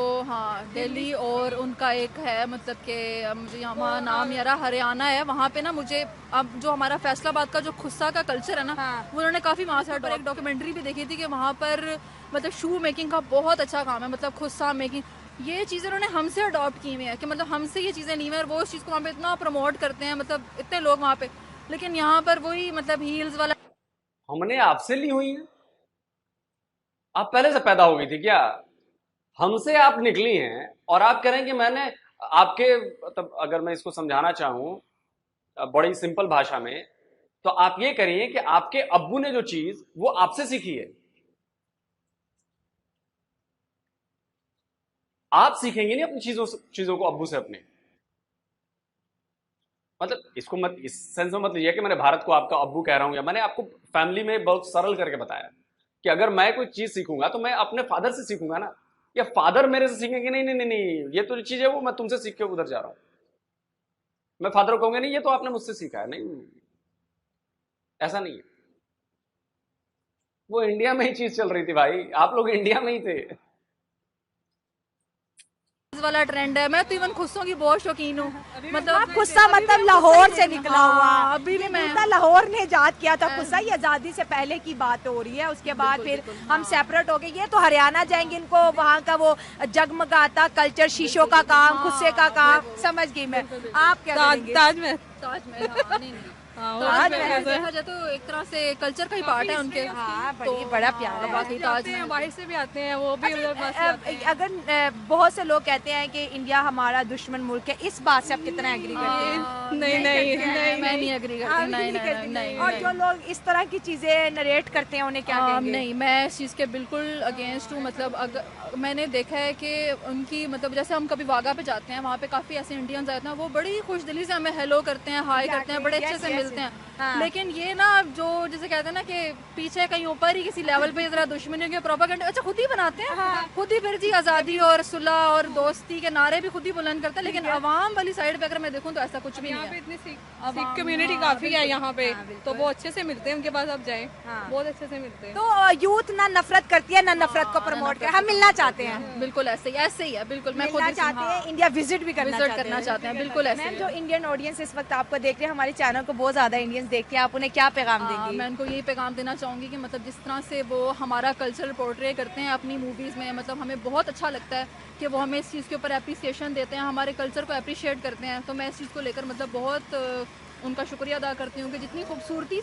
दिल्ली और उनका एक है, मतलब कि मुझे यहाँ नाम यार हरियाणा है, वहाँ पे ना मुझे अब जो हमारा फैसलाबाद का जो खुस्सा का कल्चर है ना, वो उन्होंने काफी वहाँ से एक डॉक्यूमेंट्री भी देखी थी कि वहाँ पर मतलब शू मेकिंग का बहुत अच्छा काम है, मतलब खुस्सा मेकिंग, ये चीज़ें उन्होंने हमसे अडॉप्ट की हुई है कि मतलब हमसे ये चीज़ें नहीं है, और वो उस चीज़ को वहाँ पे इतना प्रमोट करते हैं, मतलब इतने लोग वहाँ पे, लेकिन यहाँ पर वही मतलब हील्स वाला। हमने आपसे ली हुई है? आप पहले से पैदा हो गई थी क्या? हमसे आप निकली हैं और आप कह रहे हैं कि मैंने आपके, मतलब अगर मैं इसको समझाना चाहूं बड़ी सिंपल भाषा में, तो आप ये करिए कि आपके अब्बू ने जो चीज वो आपसे सीखी है, आप सीखेंगे नहीं अपनी चीजों को अब्बू से अपने। मतलब इसको मत इस सेंस में मत लीजिए कि मैंने भारत को आपका अब्बू कह रहा हूं, या मैंने आपको फैमिली में बहुत सरल करके बताया कि अगर मैं कोई चीज सीखूंगा तो मैं अपने फादर से सीखूंगा ना, या फादर मेरे से सीखेंगे नहीं नहीं नहीं नहीं ये तो चीज है वो मैं तुमसे सीख के उधर जा रहा हूं। मैं फादर को कहूंगा नहीं ये तो आपने मुझसे सीखा है, नहीं ऐसा नहीं है। वो इंडिया में ही चीज चल रही थी भाई, आप लोग इंडिया में ही थे। वाला ट्रेंड है, मैं तो इवन खुस्सों की बहुत शौकीन हूँ, मतलब खुस्सा मतलब लाहौर से निकला हुआ। अभी भी मैं लाहौर ने इजाद किया था खुस्सा, ये आजादी से पहले की बात हो रही है, उसके बाद फिर हम सेपरेट हो गए। ये तो हरियाणा जाएंगे, इनको वहाँ का वो जगमगाता कल्चर, शीशों का काम, खुस्से का काम, समझ गई मैं। आप क्या करेंगे? ताजमहल देखा जाए तो एक तरह से कल्चर का ही पार्ट है उनके। बड़ा प्यार है। बाकी ताजमहल बाहर से भी आते हैं, वो भी अगर बहुत से लोग कहते हैं कि इंडिया हमारा दुश्मन मुल्क है, इस बात से आप कितना एग्री करते हैं? नहीं मैं नहीं एग्री करती, नहीं। और जो लोग इस तरह की चीजें नरेट करते हैं उन्हें क्या कहेंगे? नहीं, मैं इस चीज़ के बिल्कुल अगेंस्ट हूँ। मतलब अगर मैंने देखा है कि उनकी, मतलब जैसे हम कभी वाघा पे जाते हैं, वहाँ पे काफ़ी ऐसे इंडियंस आते हैं, वो बड़ी खुश दिली से हमें हेलो करते हैं, हाई करते हैं, बड़े अच्छे से मिलते हैं। लेकिन ये ना जो जैसे कहते हैं ना कि पीछे कहीं ऊपर ही किसी लेवल पे जरा दुश्मनी के प्रोपेगेंडा अच्छा खुद ही बनाते हैं, खुद ही फिर जी आज़ादी और सुलह और दोस्ती के नारे भी खुद ही बुलंद करते हैं, लेकिन अवाम वाली साइड पे अगर मैं देखूँ तो ऐसा कुछ भी नहीं है। इतनी सिख कम्युनिटी काफी है यहाँ पे, तो वो अच्छे से मिलते हैं, उनके पास आप जाए बहुत अच्छे से मिलते हैं। तो यूथ ना नफरत करती है ना नफरत को प्रमोट करती है, हम मिलना चाहते हैं। बिल्कुल ऐसे ही है, बिल्कुल मैं खुद चाहते हैं, इंडिया विजिट भी करना चाहते हैं, बिल्कुल ऐसे। जो इंडियन ऑडियंस इस वक्त आपको देख रहे हैं, हमारे चैनल को बहुत ज्यादा इंडियंस ऑडियंस देखती है, आप उन्हें क्या पैगाम देंगी? मैं उनको यही पैगाम देना चाहूँगी कि मतलब जिस तरह से वो हमारा कल्चर पोर्ट्रे करते हैं अपनी मूवीज़ में, मतलब हमें बहुत अच्छा लगता है कि वो हमें इस चीज़ के ऊपर अप्रिसिएशन देते हैं, हमारे कल्चर को अप्रिशिएट करते हैं। तो मैं इस चीज़ को लेकर मतलब बहुत उनका शुक्रिया अदा करती हूँ कि जितनी खूबसूरती।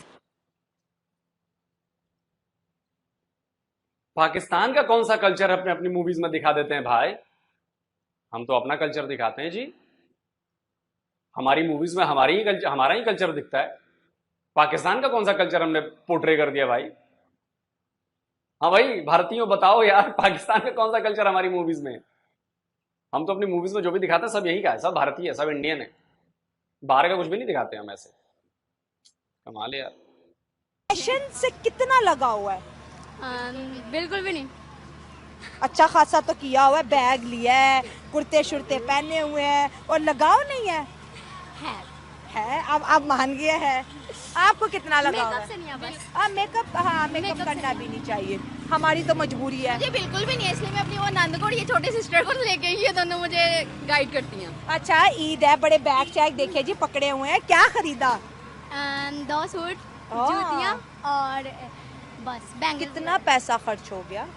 पाकिस्तान का कौन सा कल्चर अपने अपनी मूवीज में दिखा देते हैं भाई? हम तो अपना कल्चर दिखाते हैं जी। हमारी मूवीज में हमारा ही कल्चर दिखता है। पाकिस्तान का कौन सा कल्चर हमने पोर्ट्रे कर दिया भाई? हाँ भाई भारतीयों बताओ यार, पाकिस्तान का कौन सा कल्चर हमारी मूवीज में? हम तो अपनी मूवीज में जो भी दिखाते हैं सब यही का है, सब भारतीय है, सब इंडियन है, बाहर का कुछ भी नहीं दिखाते हम ऐसे। कमाल है यार। फैशन से कितना लगा हुआ है? बिल्कुल भी नहीं। अच्छा खासा तो किया हुआ है, बैग लिया है, कुर्ते शुर्ते पहने हुए हैं, और लगाव नहीं है? है अब मान गया है। आपको कितना लगा हुआ है? मेकअप से नहीं है बस। मेकअप करना भी नहीं चाहिए, हमारी तो मजबूरी है। ये बिल्कुल भी नहीं है, इसलिए मैं अपनी वो नंद को और ये छोटी सिस्टर को लेके, ये दोनों मुझे गाइड करती हैं। अच्छा ईद है, बड़े बैग शैग देखिए जी पकड़े हुए हैं, क्या खरीदा? 2 सूट, जूतियाँ और बस बैंगल। कितना पैसा खर्च हो गया?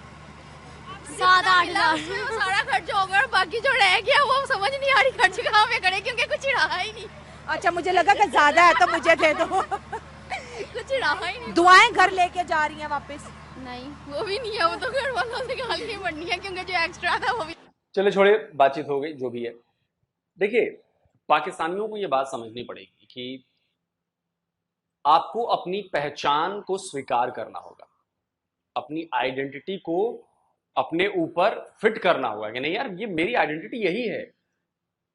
7-8 हज़ार। सारा खर्च हो गया और बाकी जो रह गया वो समझ नहीं आ रही खर्च कहाँ पे करे, क्योंकि कुछ रहा ही नहीं। अच्छा मुझे लगा कि ज्यादा है तो मुझे दे दो। कुछ रहा ही नहीं। दुआएं घर लेके जा रही हैं वापस? नहीं वो भी नहीं है, वो तो घर वालों से गाल नहीं पड़नी है, क्योंकि जो एक्स्ट्रा था वो भी। चलो छोड़े, बातचीत हो गई जो भी है। देखिए पाकिस्तानियों को यह बात समझनी पड़ेगी कि आपको अपनी पहचान को स्वीकार करना होगा, अपनी आइडेंटिटी को अपने ऊपर फिट करना होगा कि नहीं यार ये मेरी आइडेंटिटी यही है।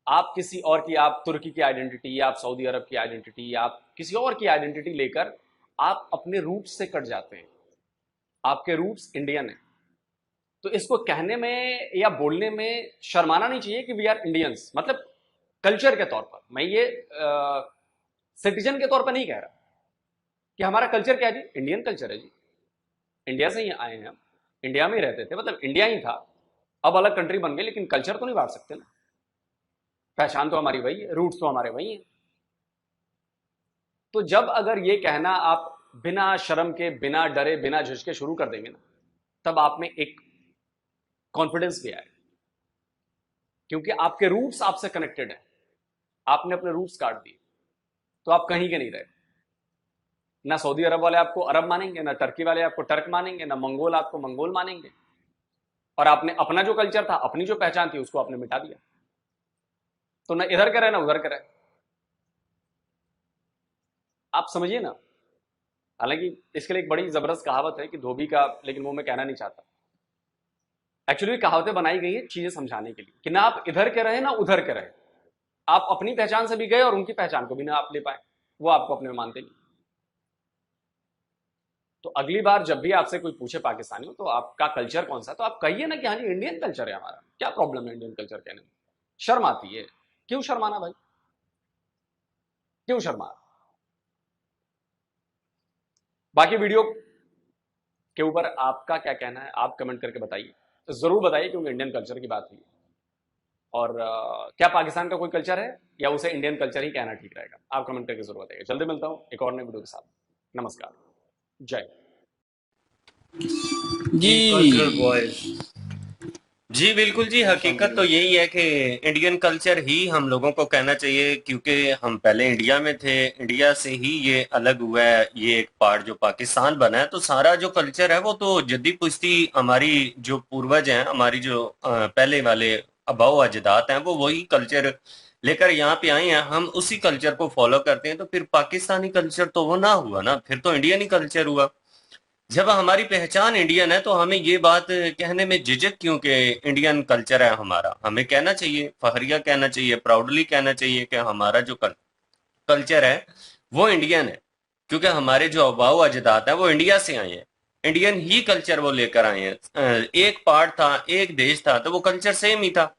आप किसी और की, आप तुर्की की आइडेंटिटी, आप सऊदी अरब की आइडेंटिटी, आप किसी और की आइडेंटिटी लेकर आप अपने रूट्स से कट जाते हैं। आपके रूट्स इंडियन है, तो इसको कहने में या बोलने में शर्माना नहीं चाहिए कि वी आर इंडियंस। मतलब कल्चर के तौर पर, मैं ये सिटीजन के तौर पर नहीं कह रहा कि हमारा कल्चर क्या है जी, इंडियन कल्चर है जी। इंडिया से ही आए हैं हम, इंडिया में ही रहते थे, मतलब इंडिया ही था, अब अलग कंट्री बन गए, लेकिन कल्चर तो नहीं बांट सकते ना। पहचान तो हमारी वही है, रूट्स तो हमारे वही हैं। तो जब अगर ये कहना आप बिना शर्म के, बिना डरे, बिना झिझके शुरू कर देंगे ना, तब आप में एक कॉन्फिडेंस भी आए, क्योंकि आपके रूट्स आपसे कनेक्टेड है। आपने अपने रूट्स काट दिए तो आप कहीं के नहीं रहे। ना सऊदी अरब वाले आपको अरब मानेंगे, ना टर्की वाले आपको टर्क मानेंगे, ना मंगोल आपको मंगोल मानेंगे, और आपने अपना जो कल्चर था, अपनी जो पहचान थी, उसको आपने मिटा दिया। तो ना इधर करे ना उधर करे, आप समझिए ना। हालांकि इसके लिए एक बड़ी जबरदस्त कहावत है कि धोबी का, लेकिन वो मैं कहना नहीं चाहता। एक्चुअली कहावतें बनाई गई है चीजें समझाने के लिए कि ना आप इधर के रहे ना उधर के रहे, आप अपनी पहचान से भी गए और उनकी पहचान को भी ना आप ले पाए, वो आपको अपने में मानते नहीं। तो अगली बार जब भी आपसे कोई पूछे पाकिस्तानी हो तो आपका कल्चर कौन सा, तो आप कहिए ना कि हाँ जी इंडियन कल्चर है हमारा। क्या प्रॉब्लम है इंडियन कल्चर कहने में? शर्म आती है? क्यों शर्माना भाई, क्यों शर्मा? बाकी वीडियो के ऊपर आपका क्या कहना है आप कमेंट करके बताइए, तो जरूर बताइए, क्योंकि इंडियन कल्चर की बात हुई। और क्या पाकिस्तान का कोई कल्चर है या उसे इंडियन कल्चर ही कहना ठीक रहेगा? आप कमेंट करके जरूर बताइए। जल्दी मिलता हूं एक और नए वीडियो के साथ। नमस्कार, जय जी। जी बिल्कुल जी, हकीकत तो यही है कि इंडियन कल्चर ही हम लोगों को कहना चाहिए, क्योंकि हम पहले इंडिया में थे, इंडिया से ही ये अलग हुआ है, ये एक पार्ट जो पाकिस्तान बना है। तो सारा जो कल्चर है वो तो जद्दी पुश्ती हमारी जो पूर्वज हैं, हमारी जो पहले वाले आबाओ अजदाद हैं, वो वही कल्चर लेकर यहाँ पे आए हैं, हम उसी कल्चर को फॉलो करते हैं। तो फिर पाकिस्तानी कल्चर तो वो ना हुआ ना, फिर तो इंडियन ही कल्चर हुआ। जब हमारी पहचान इंडियन है तो हमें ये बात कहने में झिझक क्यों कि इंडियन कल्चर है हमारा? हमें कहना चाहिए, फखरिया कहना चाहिए, प्राउडली कहना चाहिए कि हमारा जो कल्चर है वो इंडियन है, क्योंकि हमारे जो आबाओ अजदाद है वो इंडिया से आए हैं, इंडियन ही कल्चर वो लेकर आए हैं। एक पार्ट था, एक देश था, तो वो कल्चर सेम ही था।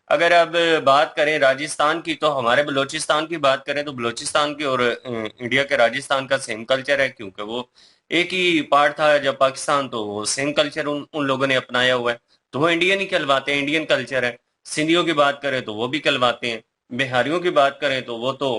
अगर अब बात करें राजस्थान की, तो हमारे बलोचिस्तान की बात करें तो बलोचिस्तान की और इंडिया के राजस्थान का सेम कल्चर है, क्योंकि वो एक ही पार्ट था जब पाकिस्तान, तो वो सेम कल्चर उन लोगों ने अपनाया हुआ है, तो वो इंडियन ही कहलवाते हैं, इंडियन कल्चर है। सिंधियों की बात करें तो वो भी कहलवाते हैं, बिहारियों की बात करें तो वो तो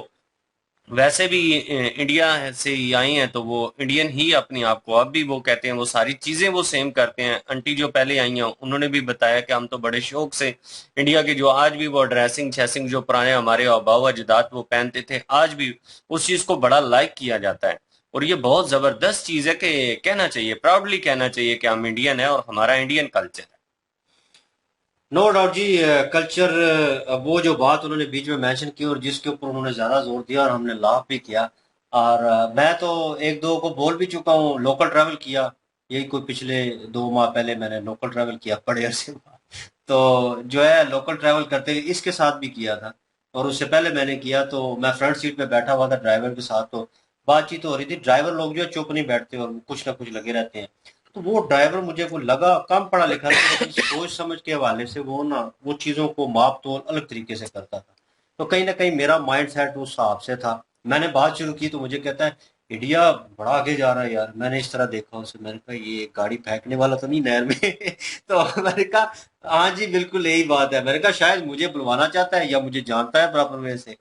वैसे भी इंडिया से ही आई हैं तो वो इंडियन ही अपने आप को अब भी वो कहते हैं, वो सारी चीजें वो सेम करते हैं। आंटी जो पहले आई हैं उन्होंने भी बताया कि हम तो बड़े शौक से इंडिया के जो आज भी वो ड्रेसिंग छेसिंग जो पुराने हमारे आबाओ अजदाद वो पहनते थे, आज भी उस चीज को बड़ा लाइक किया जाता है। और ये बहुत जबरदस्त चीज है कि कहना चाहिए, प्राउडली कहना चाहिए कि हम इंडियन है और हमारा इंडियन कल्चर है। नो डाउट जी। कल्चर, वो जो बात उन्होंने बीच में मेंशन की और जिसके ऊपर उन्होंने ज्यादा जोर दिया और हमने लाभ भी किया, और मैं तो एक दो को बोल भी चुका हूँ, लोकल ट्रैवल किया। यही कोई पिछले 2 माह पहले मैंने लोकल ट्रैवल किया बड़े अरसे बाद। तो जो है लोकल ट्रैवल करते हुए इसके साथ भी किया था, और उससे पहले मैंने किया तो मैं फ्रंट सीट पे बैठा हुआ था ड्राइवर के साथ, तो बातचीत हो रही थी। ड्राइवर लोग जो है चुप नहीं बैठते और कुछ ना कुछ लगे रहते हैं। तो वो ड्राइवर मुझे को लगा कम पढ़ा लिखा था, लेकिन सोच समझ के हवाले से वो ना वो चीजों को माप तोल अलग तरीके से करता था। तो कहीं ना कहीं मेरा माइंड सेट उस हिसाब से था। मैंने बात शुरू की तो मुझे कहता है इंडिया बड़ा आगे जा रहा है यार। मैंने इस तरह देखा उसे, मैंने कहा ये गाड़ी फेंकने वाला तो नहीं नहर में तो मैंने कहा हाँ जी बिल्कुल यही बात है। मैंने कहा शायद मुझे बुलवाना चाहता है या मुझे जानता है बराबर में से।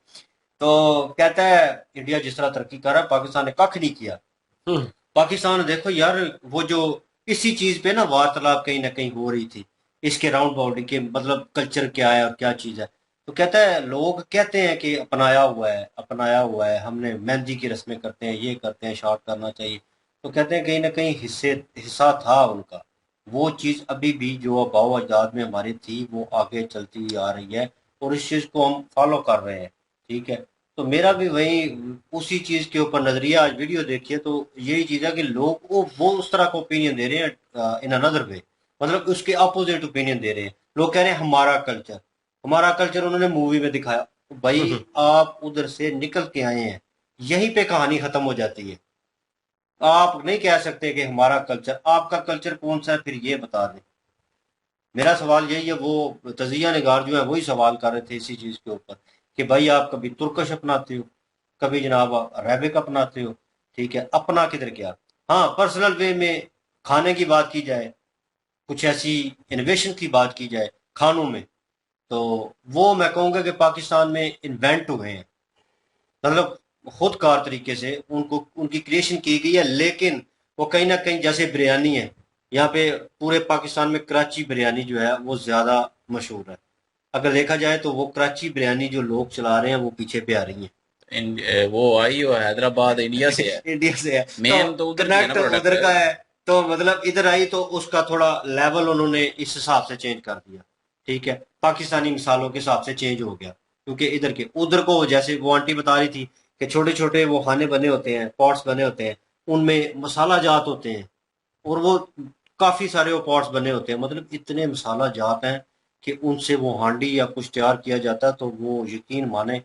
तो कहता है इंडिया जिस तरह तरक्की कर रहा है पाकिस्तान ने कख नहीं किया। पाकिस्तान देखो यार, वो जो इसी चीज पे ना वार्तालाप कहीं ना कहीं हो रही थी, इसके राउंड बाउंड के मतलब कल्चर क्या है और क्या चीज है। तो कहता है लोग कहते हैं कि अपनाया हुआ है, अपनाया हुआ है, हमने मेहंदी की रस्में करते हैं, ये करते हैं, शॉर्ट करना चाहिए। तो कहते हैं कहीं ना कहीं हिस्सा था उनका। वो चीज अभी भी जो आबाओ अजदाद में हमारी थी वो आगे चलती आ रही है और इस चीज को हम फॉलो कर रहे हैं। ठीक है, तो मेरा भी वही उसी चीज के ऊपर नजरिया। आज वीडियो देखिए तो यही चीज है कि लोग वो उस तरह का ओपिनियन दे रहे हैं इन अनदर वे, मतलब उसके अपोजिट ओपिनियन दे रहे हैं। लोग कह रहे हैं हमारा कल्चर, हमारा कल्चर उन्होंने मूवी में दिखाया। भाई आप उधर से निकल के आए हैं, यहीं पे कहानी खत्म हो जाती है। आप नहीं कह सकते कि हमारा कल्चर, आपका कल्चर कौन सा है फिर ये बता दें। मेरा सवाल यही है, वो तजिया निगार जो है वही सवाल कर रहे थे इसी चीज के ऊपर कि भाई आप कभी तुर्कश अपनाते हो, कभी जनाब अरेबिक अपनाते हो। ठीक है, अपना किधर क्या। हाँ, पर्सनल वे में खाने की बात की जाए, कुछ ऐसी इनोवेशन की बात की जाए खानों में, तो वो मैं कहूँगा कि पाकिस्तान में इन्वेंट हुए हैं, मतलब खुदकार तरीके से उनको उनकी क्रिएशन की गई है। लेकिन वो कहीं ना कहीं जैसे बिरयानी है, यहाँ पे पूरे पाकिस्तान में कराची बिरयानी जो है वो ज्यादा मशहूर है। अगर देखा जाए तो वो कराची बिरयानी जो लोग चला रहे हैं वो पीछे पे आ रही है। वो आई हो हैदराबाद इंडिया से है इंडिया से है, मेन तो उधर कनेक्ट उधर का है। तो मतलब इधर आई तो उसका थोड़ा लेवल उन्होंने इस हिसाब से चेंज कर दिया। ठीक है, पाकिस्तानी मिसालों के हिसाब से चेंज हो गया, क्योंकि इधर के उधर को जैसे वो आंटी बता रही थी कि छोटे छोटे वो खाने बने होते हैं, पॉट्स बने होते हैं, उनमें मसाला जात होते हैं और वो काफी सारे वो पॉट्स बने होते हैं, मतलब इतने मसाला जात हैं कि उनसे वो हांडी या कुछ तैयार किया जाता है तो वो यकीन माने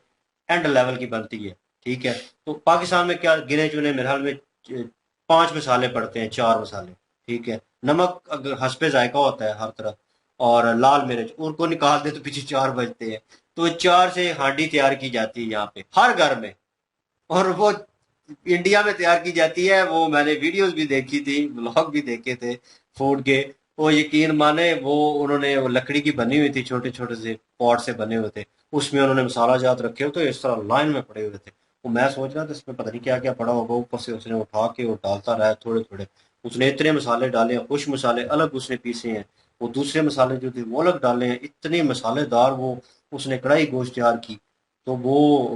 एंड लेवल की बनती है। ठीक है, तो पाकिस्तान में क्या गिने चुने मेरे ख्याल में 5 मसाले पड़ते हैं, 4 मसाले। ठीक है, नमक अगर हस्बे जायका होता है हर तरफ, और लाल मिर्च उनको निकाल दे तो पीछे 4 बजते हैं। तो 4 से हांडी तैयार की जाती है यहाँ पे हर घर में, और वो इंडिया में तैयार की जाती है। वो मैंने वीडियोस भी देखी थी, ब्लॉग भी देखे थे फूड के। वो यकीन माने वो उन्होंने वो लकड़ी की बनी हुई थी, छोटे छोटे से पॉट से बने हुए थे, उसमें उन्होंने मसाला जात रखे हो तो इस तरह लाइन में पड़े हुए थे। वो मैं सोच रहा था इसमें पता नहीं क्या क्या पड़ा होगा, ऊपर से उसने उठा के वो डालता रहा थोड़े थोड़े। उसने इतने मसाले डाले हैं, कुछ मसाले अलग उसने पीसे हैं, वो दूसरे मसाले जो थे वो अलग डाले हैं, इतने मसालेदार वो उसने कढ़ाई गोश्त तैयार की। तो वो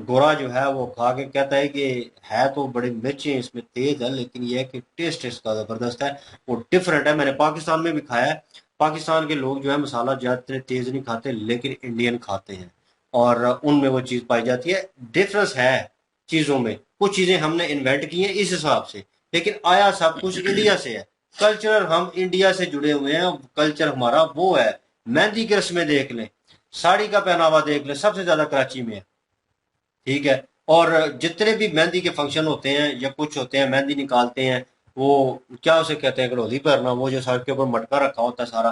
गोरा जो है वो खा के कहता है कि है तो बड़े मिर्ची इसमें तेज है, लेकिन ये है कि टेस्ट इसका जबरदस्त है, वो डिफरेंट है। मैंने पाकिस्तान में भी खाया है, पाकिस्तान के लोग जो है मसाला ज्यादा तेज नहीं खाते, लेकिन इंडियन खाते हैं और उनमें वो चीज पाई जाती है। डिफरेंस है चीजों में, कुछ चीजें हमने इन्वेंट की हैं इस हिसाब से, लेकिन आया सब कुछ इंडिया से है। कल्चर हम इंडिया से जुड़े हुए हैं, कल्चर हमारा वो है। मेहंदी की रस्में देख लें, साड़ी का पहनावा देख लें, सबसे ज्यादा कराची में है। ठीक है, और जितने भी मेहंदी के फंक्शन होते हैं या कुछ होते हैं, मेहंदी निकालते हैं, वो क्या उसे कहते हैं, गड़ोली पहनना, वो जो सर के ऊपर मटका रखा होता है सारा।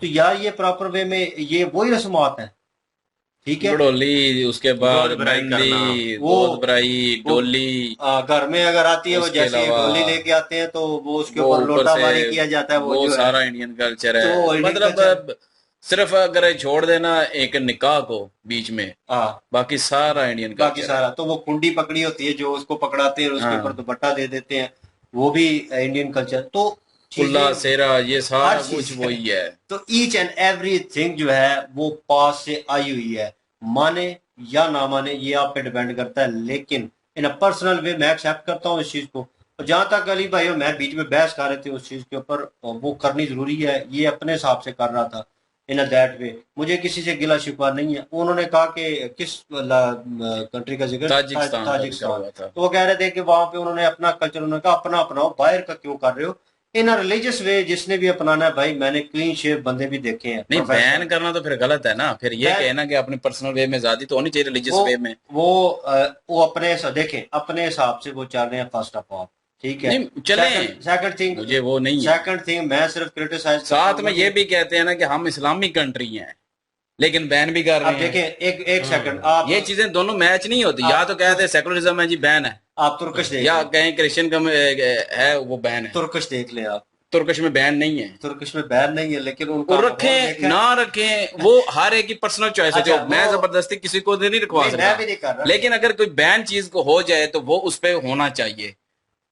तो यार ये प्रॉपर वे में ये वही रस्मात हैं। ठीक है, गड़ोली, उसके बाद मेहंदी, गोद भराई, डोली, घर में अगर आती है वो जैसे डोली लेके आते हैं तो वो उसके ऊपर लोटा बारी किया जाता है, वो जो सारा इंडियन कल्चर है। मतलब सिर्फ अगर छोड़ देना एक निकाह को बीच में, हाँ, बाकी सारा इंडियन बाकी कल्चर सारा तो वो कुंडी पकड़ी होती है जो उसको पकड़ाते हैं और उसके ऊपर हाँ, दुपट्टा दे देते हैं, वो भी इंडियन कल्चर। तो कुल्ला चीजें सेरा ये सारा हर कुछ चीज वही है। तो ईच एंड एवरी थिंग जो है वो पास से आई हुई है, माने या ना माने ये आप पे डिपेंड करता है, लेकिन इन अ पर्सनल वे मैं एक्सेप्ट करता हूँ इस चीज को। और जहां तक अली भाई और मैं बीच में बहस कर रहे थे उस चीज के ऊपर, वो करनी जरूरी है, ये अपने हिसाब से कर रहा था इन अ दैट वे, मुझे किसी से गिला शिकवा नहीं है। उन्होंने कहा कि किस कंट्री का जिक्र, ताजिकिस्तान का जिक्र ताजिकिस्तान, हुआ था। तो वो कह रहे थे कि वहां पे उन्होंने अपना कल्चर, उन्होंने कहा अपना अपनाओ, बाहर का क्यों कर रहे हो इन रिलीजियस वे, जिसने भी अपनाना है भाई। मैंने क्लीन शेव बंदे भी देखे हैं। नहीं, बैन करना तो फिर गलत है ना, फिर ये कहना कि अपने पर्सनल वे में आजादी तो होनी चाहिए रिलीजियस वे में। वो अपने देखें अपने हिसाब से वो चल रहे हैं फर्स्ट ऑफ ऑल, ठीक है, नहीं चले। सेकंड थिंग मुझे वो नहीं है। सेकंड थिंग मैं सिर्फ क्रिटिसाइज साथ में ये भी कहते हैं ना कि हम इस्लामिक कंट्री हैं, लेकिन बैन भी कर रहे हैं। देखें एक सेकंड, आप ये चीजें दोनों मैच नहीं होती। या तो कहते हैं सेकुलरिज्म है जी, बैन है, आप तुर्कश देख या कहें क्रिश्चियन कम है वो बैन है। तुर्कश देख लें आप, तुर्कश में बैन नहीं है, तुर्कश में बैन नहीं है, लेकिन उनको वो रखें ना रखें वो हर एक की पर्सनल चॉइस है। जो मैं जबरदस्ती किसी को नहीं रखवा मैं भी नहीं कर सकता, रहा, लेकिन अगर कोई बैन चीज को हो जाए तो वो उस पर होना चाहिए।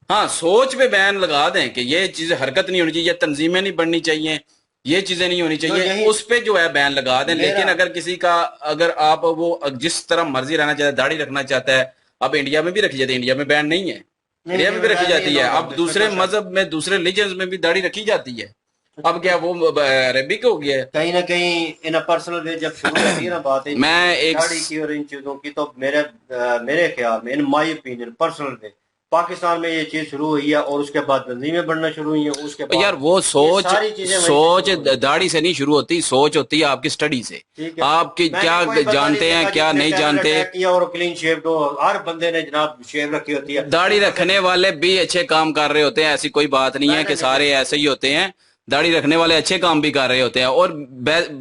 हाँ, सोच पे बैन लगा दें कि ये चीज हरकत नहीं होनी चाहिए, तंजीमें नहीं बढ़नी चाहिए, ये चीजें नहीं होनी चाहिए, उस पे जो है बैन लगा दें। लेकिन अगर किसी का, अगर आप वो जिस तरह मर्जी रहना चाहता है, दाढ़ी रखना चाहता है, अब इंडिया में भी रखी जाती है, इंडिया में बैन नहीं है, इंडिया में भी रखी जाती है। अब दूसरे मजहब में, दूसरे रिलीजन में भी दाढ़ी रखी जाती है। अब क्या वो अरेबिक हो गया है? कहीं ना कहीं इन पर्सनल वे जब शुरू होती है ना बात है मैं एक दाढ़ी की और इन चीजों की, तो मेरे ख्याल में, in my opinion personal way, Pakistan में ये चीज शुरू हुई है और उसके बाद तंजीमें बढ़ना शुरू हुई है। उसके बाद यार वो सोच दाढ़ी से नहीं शुरू होती, सोच होती है आपकी स्टडी से, आपकी क्या जानते हैं क्या नहीं जानते। और क्लीन शेव तो हर बंदे ने जनाब शेव रखी होती है। दाढ़ी रखने वाले भी अच्छे काम कर रहे होते हैं, ऐसी कोई बात नहीं है कि सारे ऐसे ही होते हैं। दाढ़ी रखने वाले अच्छे काम भी कर रहे होते हैं। और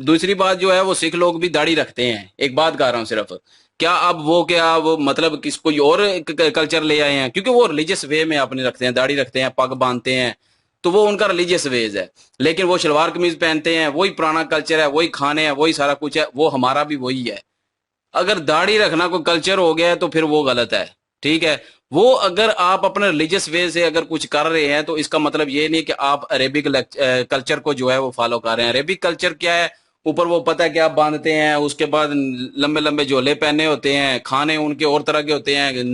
दूसरी बात जो है, वो सिख लोग भी दाढ़ी रखते हैं। एक बात कर रहा हूँ सिर्फ, क्या अब वो मतलब किस कोई और कल्चर ले आए हैं? क्योंकि वो रिलीजियस वे में अपने रखते हैं, दाढ़ी रखते हैं, पग बांधते हैं, तो वो उनका रिलीजियस वेज है। लेकिन वो शलवार कमीज पहनते हैं, वही पुराना कल्चर है, वही खाने हैं, वही सारा कुछ है, वो हमारा भी वही है। अगर दाढ़ी रखना कोई कल्चर हो गया है तो फिर वो गलत है, ठीक है। वो अगर आप अपने रिलीजियस वे से अगर कुछ कर रहे हैं तो इसका मतलब ये नहीं कि आप अरेबिक कल्चर को जो है वो फॉलो कर रहे हैं। अरेबिक कल्चर क्या है? ऊपर वो पता है क्या बांधते हैं, उसके बाद लंबे लंबे झोले पहने होते हैं, खाने उनके और तरह के होते हैं,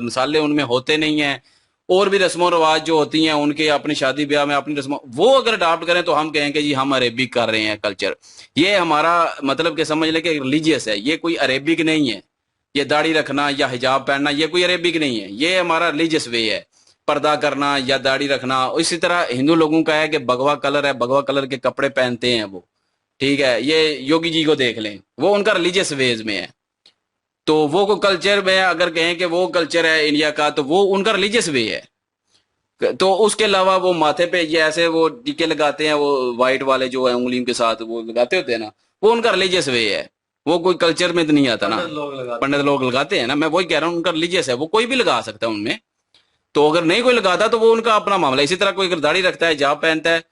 मसाले उनमें होते नहीं हैं, और भी रस्मों रिवाज जो होती हैं उनके, अपनी शादी ब्याह में अपनी रस्मों, वो अगर अडॉप्ट करें तो हम कहेंगे जी हम अरेबिक कर रहे हैं कल्चर। ये हमारा मतलब कि समझ लें कि रिलीजियस है, ये कोई अरेबिक नहीं है। ये दाढ़ी रखना या हिजाब पहनना ये कोई अरेबिक नहीं है, ये हमारा रिलीजियस वे है। पर्दा करना या दाढ़ी रखना, इसी तरह हिंदू लोगों का है कि भगवा कलर है, भगवा कलर के कपड़े पहनते हैं वो, ठीक है। ये योगी जी को देख लें, वो उनका रिलीजियस वेज में है। तो वो को कल्चर में अगर कहें कि वो कल्चर है इंडिया का, तो वो उनका रिलीजियस वे है। तो उसके अलावा वो माथे पे ये ऐसे वो टीके लगाते हैं, वो व्हाइट वाले जो है उंगलियों के साथ वो लगाते होते हैं ना, वो उनका रिलीजियस वे है, वो कोई कल्चर में तो नहीं आता ना। पंडित लोग लगाते हैं ना, मैं वही कह रहा हूँ, उनका रिलीजियस है, वो कोई भी लगा सकता है उनमें। तो अगर नहीं कोई लगाता तो वो उनका अपना मामला। इसी तरह कोई अगर दाढ़ी रखता है, हिजाब पहनता है,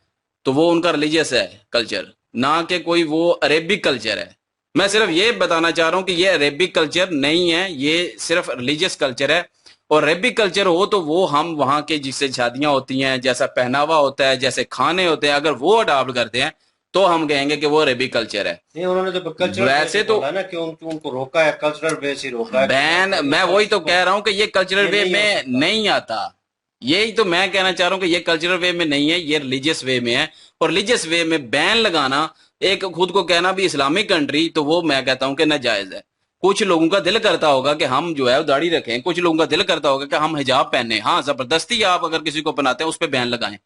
तो वो उनका रिलीजियस है कल्चर, ना कि कोई वो अरेबिक कल्चर है। मैं सिर्फ ये बताना चाह रहा हूं कि ये अरेबिक कल्चर नहीं है, ये सिर्फ रिलीजियस कल्चर है। और अरेबिक कल्चर हो तो वो हम वहां के जिससे शादियां होती हैं, जैसा पहनावा होता है, जैसे खाने होते हैं, अगर वो अडॉप्ट करते हैं तो हम कहेंगे कि वो अरेबिक कल्चर है। नहीं, उन्होंने तो कल्चर वैसे तो ना कि उनको रोका है, कल्चरल वे से रोका है बैन। मैं वही तो कह रहा हूं कि ये कल्चरल वे में नहीं आता, यही तो मैं कहना चाह रहा हूं कि ये कल्चरल वे में नहीं है, ये रिलीजियस वे में है। और रिलीजियस वे में बैन लगाना, एक खुद को कहना भी इस्लामिक कंट्री, तो वो मैं कहता हूं कि नाजायज है। कुछ लोगों का दिल करता होगा कि हम जो है दाढ़ी रखें, कुछ लोगों का दिल करता होगा कि हम हिजाब पहने। हाँ, जबरदस्ती आप अगर किसी को पहनाते हैं उस पर बैन लगाएं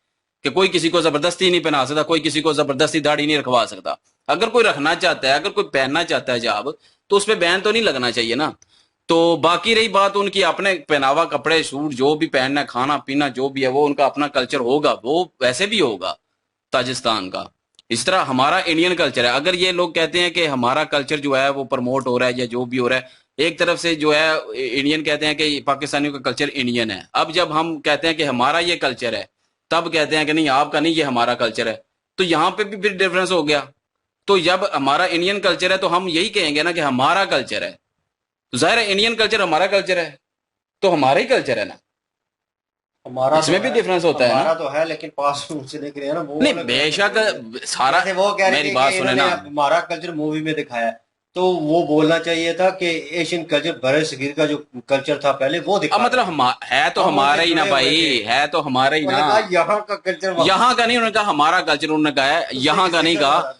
कि कोई किसी को जबरदस्ती नहीं पहना सकता, कोई किसी को जबरदस्ती दाढ़ी नहीं रखवा सकता। अगर कोई रखना चाहता है, अगर कोई पहनना चाहता है हिजाब, तो उस पर बैन तो नहीं लगना चाहिए ना। तो बाकी रही बात उनकी अपने पहनावा, कपड़े, सूट जो भी पहनना, खाना पीना जो भी है, वो उनका अपना कल्चर होगा, वो वैसे भी होगा ताजिकिस्तान का। इस तरह हमारा इंडियन कल्चर है। अगर ये लोग कहते हैं कि हमारा कल्चर जो है वो प्रमोट हो रहा है या जो भी हो रहा है, एक तरफ से जो है इंडियन कहते हैं कि पाकिस्तानियों का कल्चर इंडियन है। अब जब हम कहते हैं कि हमारा ये कल्चर है, तब कहते हैं कि नहीं आपका नहीं, ये हमारा कल्चर है। तो यहाँ पे भी फिर डिफरेंस हो गया। तो जब हमारा इंडियन कल्चर है तो हम यही कहेंगे ना कि हमारा कल्चर है, तो जाहिर है इंडियन कल्चर हमारा कल्चर है, तो हमारा ही कल्चर है ना, हमारा इसमें भी डिफरेंस होता है हमारा ना। तो है, लेकिन पास से देख रहे हैं ना वो नहीं बेशक सारा, जैसे वो कह रहे मेरी थे बात कि सुने इन्होंने ना, हमारा कल्चर मूवी में दिखाया है, तो वो बोलना चाहिए था कि एशियन कल्चर बड़े सगीर का जो कल्चर था पहले वो अब दिखा। मतलब है तो हम हमारा उनसे ही ना जुड़े हुए भाई, थे। है तो हमारा ही ना। उन्होंने कहा यहाँ का कल्चर यहाँ का नहीं, उन्होंने कहा हमारा कल्चर, उन्होंने कहा है यहाँ का नहीं कहा।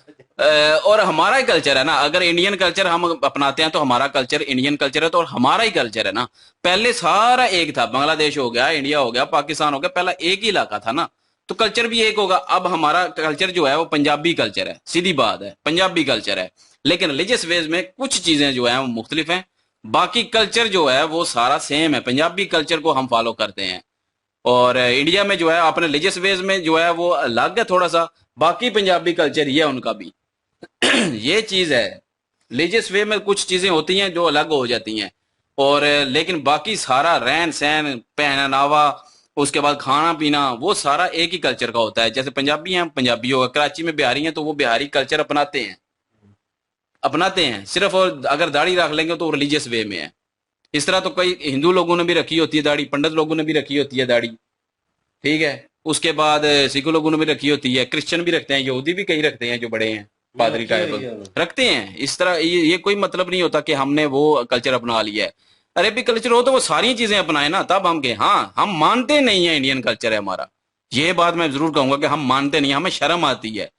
और हमारा ही कल्चर है ना, अगर इंडियन कल्चर हम अपनाते हैं तो हमारा कल्चर इंडियन कल्चर है, तो और हमारा ही कल्चर है ना। पहले सारा एक था, बांग्लादेश हो गया, इंडिया हो गया, पाकिस्तान हो गया, पहला एक ही इलाका था ना, तो कल्चर भी एक होगा। अब हमारा कल्चर जो है वो पंजाबी कल्चर है, सीधी बात है, पंजाबी कल्चर है, लेकिन रिलीजियस वेज में कुछ चीजें जो है वो मुख्तलिफ हैं, बाकी कल्चर जो है वो सारा सेम है। पंजाबी कल्चर को हम फॉलो करते हैं, और इंडिया में जो है अपने रिलीजियस वेज में जो है वो अलग है थोड़ा सा, बाकी पंजाबी कल्चर ये है उनका भी। ये चीज है, रिलीजियस वे में कुछ चीजें होती हैं जो अलग हो जाती हैं, और लेकिन बाकी सारा रहन सहन, पहनावा, उसके बाद खाना पीना, वो सारा एक ही कल्चर का होता है। जैसे पंजाबी हैं, पंजाबी होगा, कराची में बिहारी हैं तो वो बिहारी कल्चर अपनाते हैं सिर्फ, और अगर दाढ़ी रख लेंगे तो रिलीजियस वे में है। इस तरह तो कई हिंदू लोगों ने भी रखी होती है दाढ़ी, पंडित लोगों ने भी रखी होती है दाढ़ी, ठीक है। उसके बाद सिख लोगों ने भी रखी होती है, क्रिश्चियन भी रखते हैं, यहूदी भी कई रखते हैं, जो बड़े हैं पादरी टाइप रखते हैं। इस तरह ये कोई मतलब नहीं होता कि हमने वो कल्चर अपना लिया है। अरेबिक कल्चर हो तो वो सारी चीजें अपनाए ना, तब हम कहें हाँ हम मानते नहीं है इंडियन कल्चर है हमारा। ये बात मैं जरूर कहूंगा कि हम मानते नहीं, हमें शर्म आती है,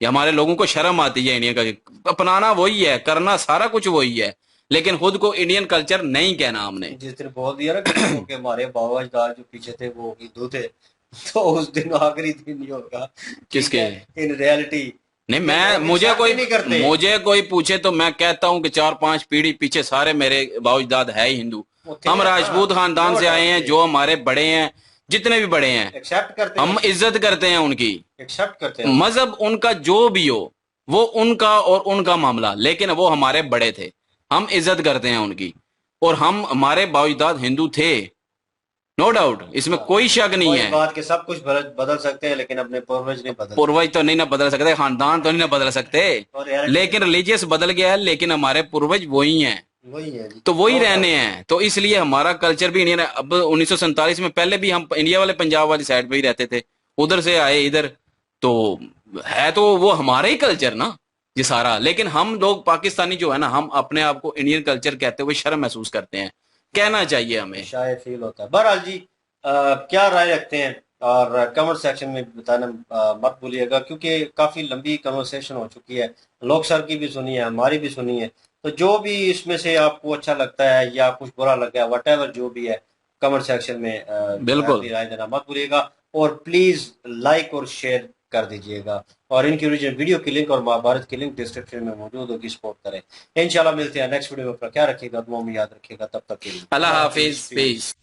ये हमारे लोगों को शर्म आती है इंडियन कल्चर अपनाना, वही है करना, सारा कुछ वही है, लेकिन खुद को इंडियन कल्चर नहीं कहना हमने। जिस दिन बोल दिया ना कि हमारे बाबा अजदाद जो पीछे थे वो हिंदू थे, तो उस दिन आखिरी दिन ही होगा किसके, इन रियलिटी। नहीं मैं मुझे कोई पूछे तो मैं कहता हूं कि 4-5 पीढ़ी पीछे सारे मेरे बाउजदाद है ही हिंदू। हम राजपूत खानदान से आए हैं, जो हमारे बड़े हैं, जितने भी बड़े हैं एक्सेप्ट करते हैं, हम इज्जत करते हैं उनकी, एक्सेप्ट करते हैं। मजहब उनका जो भी हो वो उनका और उनका मामला, लेकिन वो हमारे बड़े थे, हम इज्जत करते हैं उनकी, और हम हमारे बाउजदाद हिंदू थे, नो डाउट, इसमें कोई शक नहीं है। बात के सब कुछ बदल सकते हैं, लेकिन अपने पूर्वज नहीं बदल, पूर्वज तो नहीं ना बदल सकते, खानदान तो नहीं ना बदल सकते, लेकिन रिलीजियस बदल गया है, लेकिन हमारे पूर्वज वही हैं, वही है तो वही रहने हैं। तो इसलिए हमारा कल्चर भी इंडियन है। अब 1947 में, पहले भी हम इंडिया वाले पंजाब वाली साइड पे ही रहते थे, उधर से आए इधर, तो है तो वो हमारा ही कल्चर ना ये सारा, लेकिन हम लोग पाकिस्तानी जो है ना, हम अपने आप को इंडियन कल्चर कहते हुए शर्म महसूस करते हैं, कहना चाहिए हमें, शायद फील होता है। बहरहाल जी क्या राय रखते हैं, और कमेंट सेक्शन में बताना मत भूलिएगा, क्योंकि काफी लंबी कन्वर्सेशन हो चुकी है, लोग सर की भी सुनी है, हमारी भी सुनी है, तो जो भी इसमें से आपको अच्छा लगता है या कुछ बुरा लगा है, व्हाटएवर जो भी है, कमेंट सेक्शन में बिल्कुल राय देना मत भूलिएगा, और प्लीज लाइक और शेयर कर दीजिएगा, और इनकी ओरिजिनल वीडियो की लिंक और महाभारत की लिंक डिस्क्रिप्शन में मौजूद होगी, सपोर्ट करें। इंशाल्लाह मिलते हैं नेक्स्ट वीडियो में, अपना ख्याल रखिएगा, दुआ में याद रखिएगा, तब तक के लिए अल्लाह हाफिज, पीस।